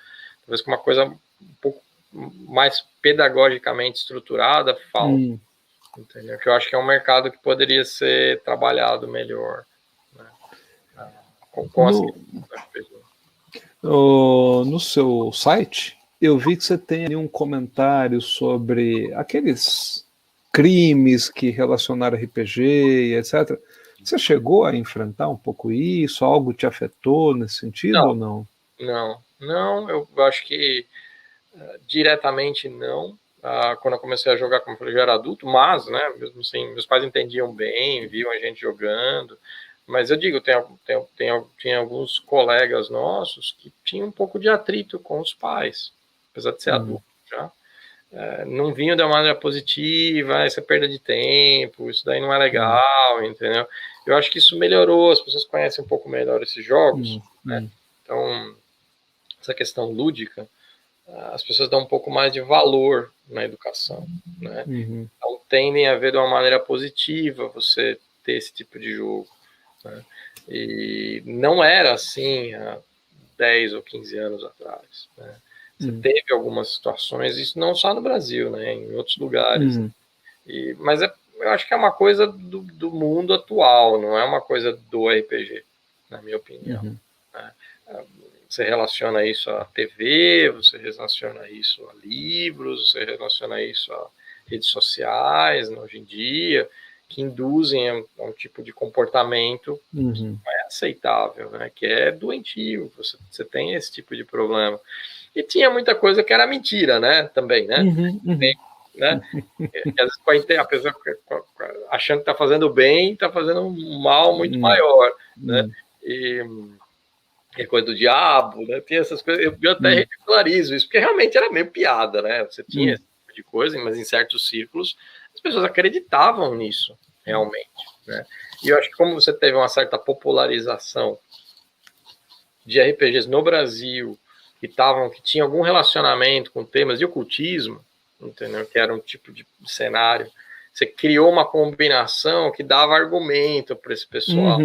talvez com uma coisa um pouco mais pedagogicamente estruturada, falta. Entendeu? Que eu acho que é um mercado que poderia ser trabalhado melhor, né? No seu site, eu vi que você tem ali um comentário sobre aqueles crimes que relacionaram RPG e etc. Você chegou a enfrentar um pouco isso? Algo te afetou nesse sentido ou não? Não, eu acho que diretamente não. Quando eu comecei a jogar, como eu falei, já era adulto, mas, né, mesmo assim, meus pais entendiam bem, viam a gente jogando. Mas eu digo, tem alguns colegas nossos que tinham um pouco de atrito com os pais, apesar de ser adulto já. Não vinham de uma maneira positiva, essa perda de tempo, isso daí não é legal, entendeu? Eu acho que isso melhorou, as pessoas conhecem um pouco melhor esses jogos, né? Então, essa questão lúdica, as pessoas dão um pouco mais de valor na educação, né? Então, tendem a ver de uma maneira positiva você ter esse tipo de jogo, né? E não era assim há 10 ou 15 anos atrás, né? Você teve algumas situações, isso não só no Brasil, né? Em outros lugares. Mas eu acho que é uma coisa do mundo atual, não é uma coisa do RPG, na minha opinião, né? Você relaciona isso à TV, você relaciona isso a livros, você relaciona isso a redes sociais, né, hoje em dia, que induzem a um tipo de comportamento que não é aceitável, né, que é doentio, você tem esse tipo de problema. E tinha muita coisa que era mentira, né, também, né? Né? Que às vezes, apesar achando que está fazendo bem, está fazendo um mal muito maior, né? E é coisa do diabo, né? Tem essas coisas, eu até ridicularizo isso, porque realmente era meio piada, né? Você tinha esse tipo de coisa, mas em certos círculos as pessoas acreditavam nisso, realmente, né? E eu acho que como você teve uma certa popularização de RPGs no Brasil que tinha algum relacionamento com temas de ocultismo, entendeu? Que era um tipo de cenário, você criou uma combinação que dava argumento para esse pessoal.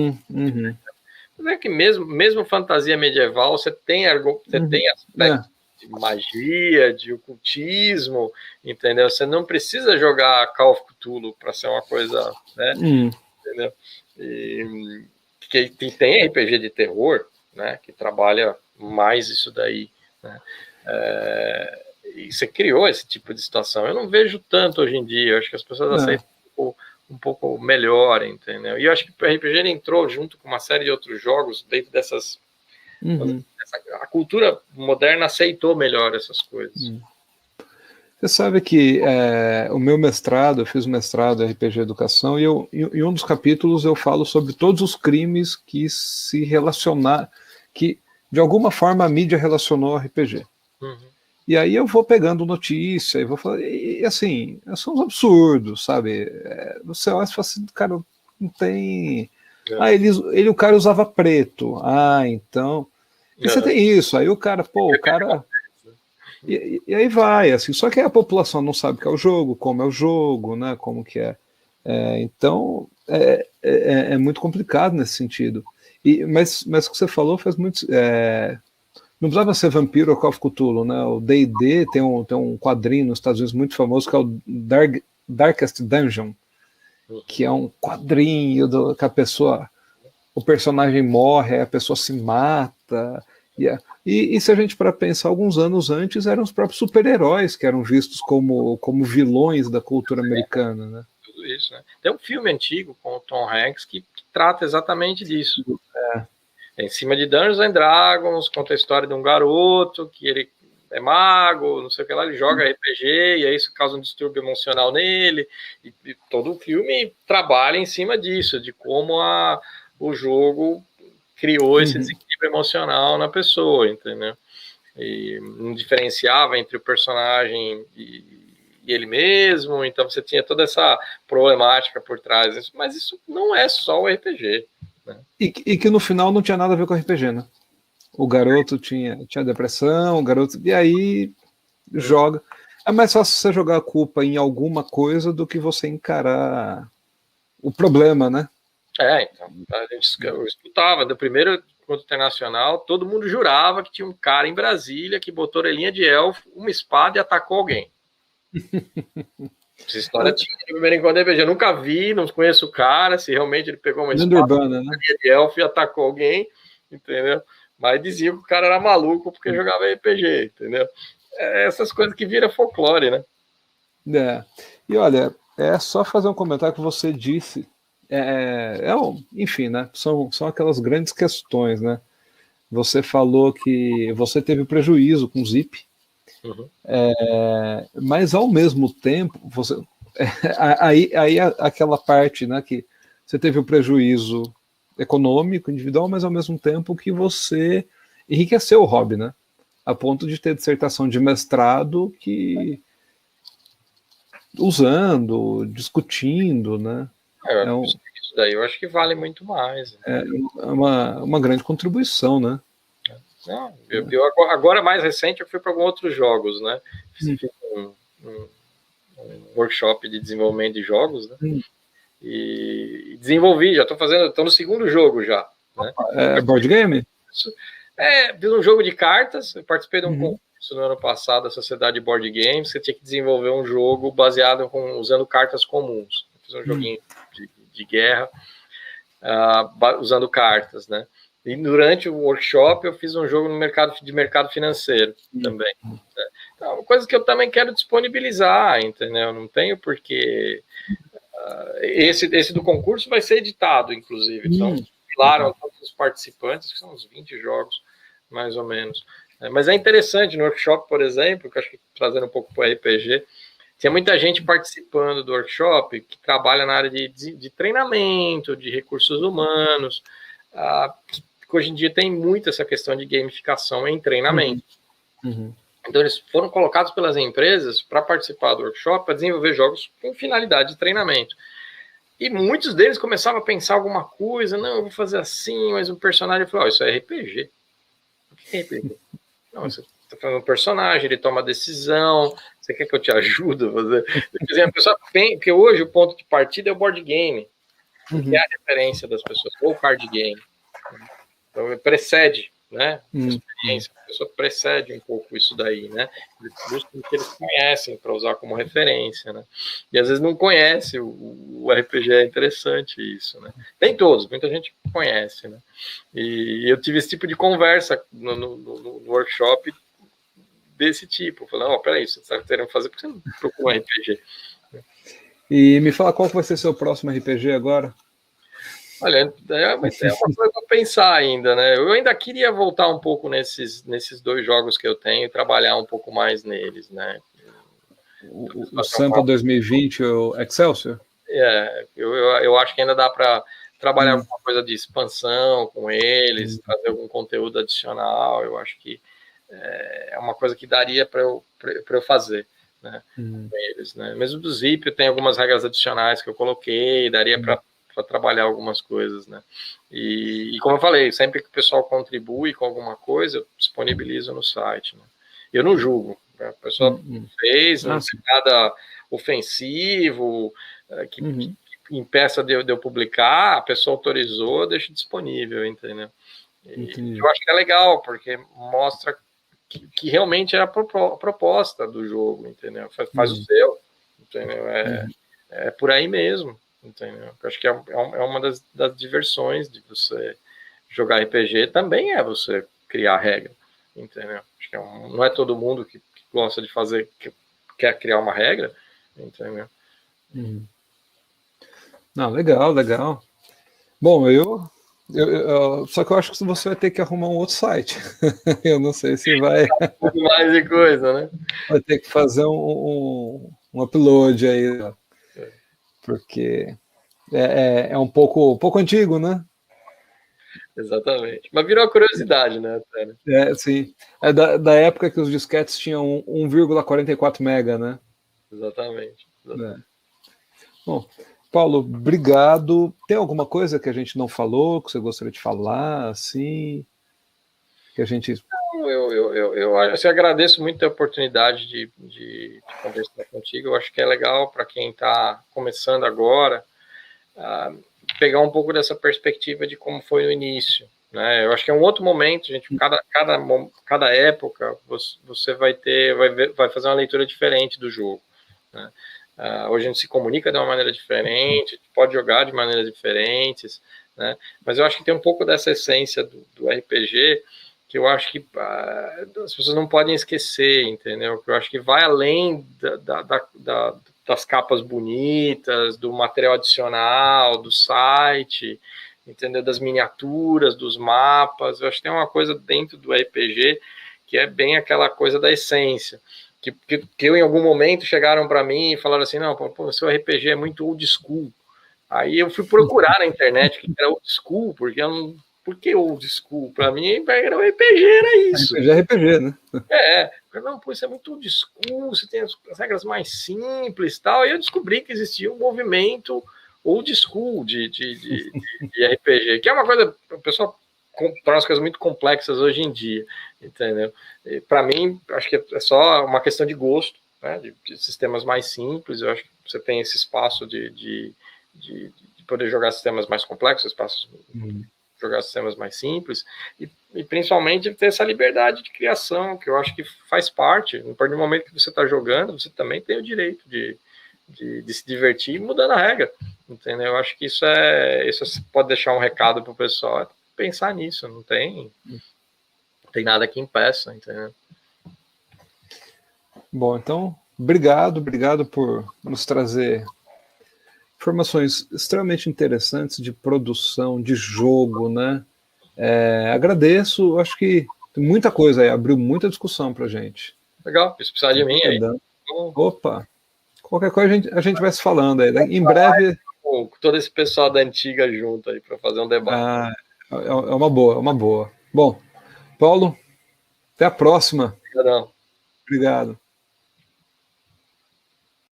Mas é que mesmo fantasia medieval, você tem aspectos de magia, de ocultismo, entendeu? Você não precisa jogar Call of Cthulhu para ser uma coisa, né? Entendeu? E tem RPG de terror, né? Que trabalha mais isso daí, né? E você criou esse tipo de situação. Eu não vejo tanto hoje em dia. Eu acho que as pessoas aceitam um pouco melhor, entendeu? E eu acho que o RPG entrou junto com uma série de outros jogos dentro dessas... A cultura moderna aceitou melhor essas coisas. Você sabe que o meu mestrado, eu fiz um mestrado em RPG Educação, e em um dos capítulos eu falo sobre todos os crimes que se relacionaram, que de alguma forma a mídia relacionou ao RPG. E aí eu vou pegando notícia e vou falar, e assim, são uns absurdos, sabe? Você olha e fala assim, cara, não tem... o cara usava preto. Então... E você tem isso, aí o cara, E aí vai, assim, só que a população não sabe o que é o jogo, como é o jogo, né, como que é. Então, é muito complicado nesse sentido. Mas o que você falou faz muito não precisava ser vampiro ou Call of Cthulhu, né? O D&D tem um quadrinho nos Estados Unidos muito famoso que é o Darkest Dungeon, que é um quadrinho que a pessoa, o personagem morre, a pessoa se mata. E se a gente para pensar, alguns anos antes eram os próprios super-heróis que eram vistos como vilões da cultura americana, né? Tudo isso, né? Tem um filme antigo com o Tom Hanks que trata exatamente disso. Em cima de Dungeons and Dragons, conta a história de um garoto que ele é mago, não sei o que lá, ele joga RPG, e aí isso causa um distúrbio emocional nele, e todo o filme trabalha em cima disso, de como o jogo criou esse desequilíbrio emocional na pessoa, entendeu? E não diferenciava entre o personagem e ele mesmo, então você tinha toda essa problemática por trás, mas isso não é só o RPG. Né? E que no final não tinha nada a ver com RPG, né? O garoto tinha depressão, o garoto. E aí joga. É mais fácil você jogar a culpa em alguma coisa do que você encarar o problema, né? Então, eu escutava, do primeiro encontro internacional, todo mundo jurava que tinha um cara em Brasília que botou orelhinha de elfo, uma espada e atacou alguém. Essa história tinha no primeiro encontro RPG. Eu nunca vi, não conheço o cara, se realmente ele pegou uma espada urbana, né? de elfo e atacou alguém, entendeu? Mas dizia que o cara era maluco porque jogava RPG, entendeu? Essas coisas que viram folclore, né? E olha, é só fazer um comentário que você disse. Enfim, né? São aquelas grandes questões, né? Você falou que você teve prejuízo com o Zip, mas ao mesmo tempo, aí aquela parte, né, que você teve o prejuízo econômico, individual, mas ao mesmo tempo que você enriqueceu o hobby, né? A ponto de ter dissertação de mestrado usando, discutindo, né? Isso daí eu acho que vale muito mais. É uma grande contribuição, né? Não, agora mais recente eu fui para alguns outros jogos, né? Fiz um workshop de desenvolvimento de jogos, né? E desenvolvi, já estou no segundo jogo já. Né? Board game? Fiz um jogo de cartas, eu participei de um concurso no ano passado da Sociedade Board Games, você tinha que desenvolver um jogo baseado usando cartas comuns. Eu fiz um joguinho de guerra usando cartas, né? E durante o workshop eu fiz um jogo de mercado financeiro também. Né? Então, é uma coisa que eu também quero disponibilizar, entendeu? Não tenho porque esse do concurso vai ser editado, inclusive. Então, compilaram todos os participantes, que são uns 20 jogos, mais ou menos. Mas é interessante, no workshop, por exemplo, que acho que trazendo um pouco para o RPG, tinha muita gente participando do workshop que trabalha na área de treinamento, de recursos humanos, que hoje em dia tem muito essa questão de gamificação em treinamento. Então, eles foram colocados pelas empresas para participar do workshop, para desenvolver jogos com finalidade de treinamento. E muitos deles começavam a pensar alguma coisa, não, eu vou fazer assim, mas o personagem falou, isso é RPG. O que é RPG? Não, você está fazendo um personagem, ele toma decisão, você quer que eu te ajude a fazer? A pessoa pensa, porque hoje o ponto de partida é o board game, que é a referência das pessoas, ou o card game. Então, precede, né? A experiência, a pessoa precede um pouco isso daí, né? Eles buscam o que eles conhecem para usar como referência, né? E às vezes não conhece o RPG, é interessante isso, né? Nem todos, muita gente conhece, né? E eu tive esse tipo de conversa no workshop desse tipo. Falei, peraí, você está querendo fazer, por que você não procura um RPG? E me fala qual vai ser seu próximo RPG agora? Olha, é uma coisa para pensar ainda, né? Eu ainda queria voltar um pouco nesses dois jogos que eu tenho e trabalhar um pouco mais neles, né? O Sampa 2020 e o Excelsior? Eu acho que ainda dá para trabalhar alguma coisa de expansão com eles, trazer algum conteúdo adicional. Eu acho que é uma coisa que daria para eu fazer, né? Com eles, né? Mesmo do Zip, tem algumas regras adicionais que eu coloquei, daria para trabalhar algumas coisas, né? E como eu falei, sempre que o pessoal contribui com alguma coisa, eu disponibilizo no site, né? Eu não julgo, né? A pessoa fez, não tem nada ofensivo, que impeça de eu publicar, a pessoa autorizou, eu deixo disponível, entendeu? E eu acho que é legal, porque mostra que realmente é a proposta do jogo, entendeu? Faz o seu, entendeu? É por aí mesmo, entendeu? Eu acho que é uma das diversões de você jogar RPG, também é você criar regra, entendeu? Acho que não é todo mundo que gosta de fazer, que quer criar uma regra, entendeu? Não, legal. Bom, só que eu acho que você vai ter que arrumar um outro site. Eu não sei se vai. Mais de coisa, né? Vai ter que fazer um upload aí, porque é um pouco antigo, né? Exatamente. Mas virou uma curiosidade, né? Sim. É da época que os disquetes tinham 1,44 mega, né? Exatamente. Bom, Paulo, obrigado. Tem alguma coisa que a gente não falou, que você gostaria de falar, assim, que a gente... Eu assim, agradeço muito a oportunidade de conversar contigo. Eu acho que é legal para quem está começando agora pegar um pouco dessa perspectiva de como foi no início, né? Eu acho que é um outro momento, gente. Cada época você vai fazer uma leitura diferente do jogo, né? Hoje a gente se comunica de uma maneira diferente, pode jogar de maneiras diferentes, né? Mas eu acho que tem um pouco dessa essência do RPG que eu acho que as pessoas não podem esquecer, entendeu? Que eu acho que vai além das capas bonitas, do material adicional, do site, entendeu? Das miniaturas, dos mapas. Eu acho que tem uma coisa dentro do RPG que é bem aquela coisa da essência. Que eu, em algum momento, chegaram para mim e falaram assim, não, pô, seu RPG é muito old school. Aí eu fui procurar na internet o que era old school, porque eu não... Por que old school? Para mim, era o RPG, era isso. RPG é RPG, né? Não, pô, isso é muito old school, você tem as regras mais simples e tal. E eu descobri que existia um movimento old school de RPG, que é uma coisa, o pessoal torna as coisas muito complexas hoje em dia, entendeu? Para mim, acho que é só uma questão de gosto, né? De sistemas mais simples. Eu acho que você tem esse espaço de poder jogar sistemas mais complexos, espaços jogar sistemas mais simples, e principalmente ter essa liberdade de criação, que eu acho que faz parte. No partir do momento que você está jogando, você também tem o direito de se divertir mudando a regra, entendeu? Eu acho que isso pode deixar um recado para o pessoal, pensar nisso, não tem nada que impeça, entendeu? Bom, então, obrigado por nos trazer informações extremamente interessantes de produção, de jogo, né? Agradeço, acho que tem muita coisa aí, abriu muita discussão pra gente. Legal, se precisar de mim aí. Opa, qualquer coisa a gente vai se falando aí. Em breve... Com todo esse pessoal da antiga junto aí para fazer um debate. É uma boa. Bom, Paulo, até a próxima. Obrigadão. Obrigado.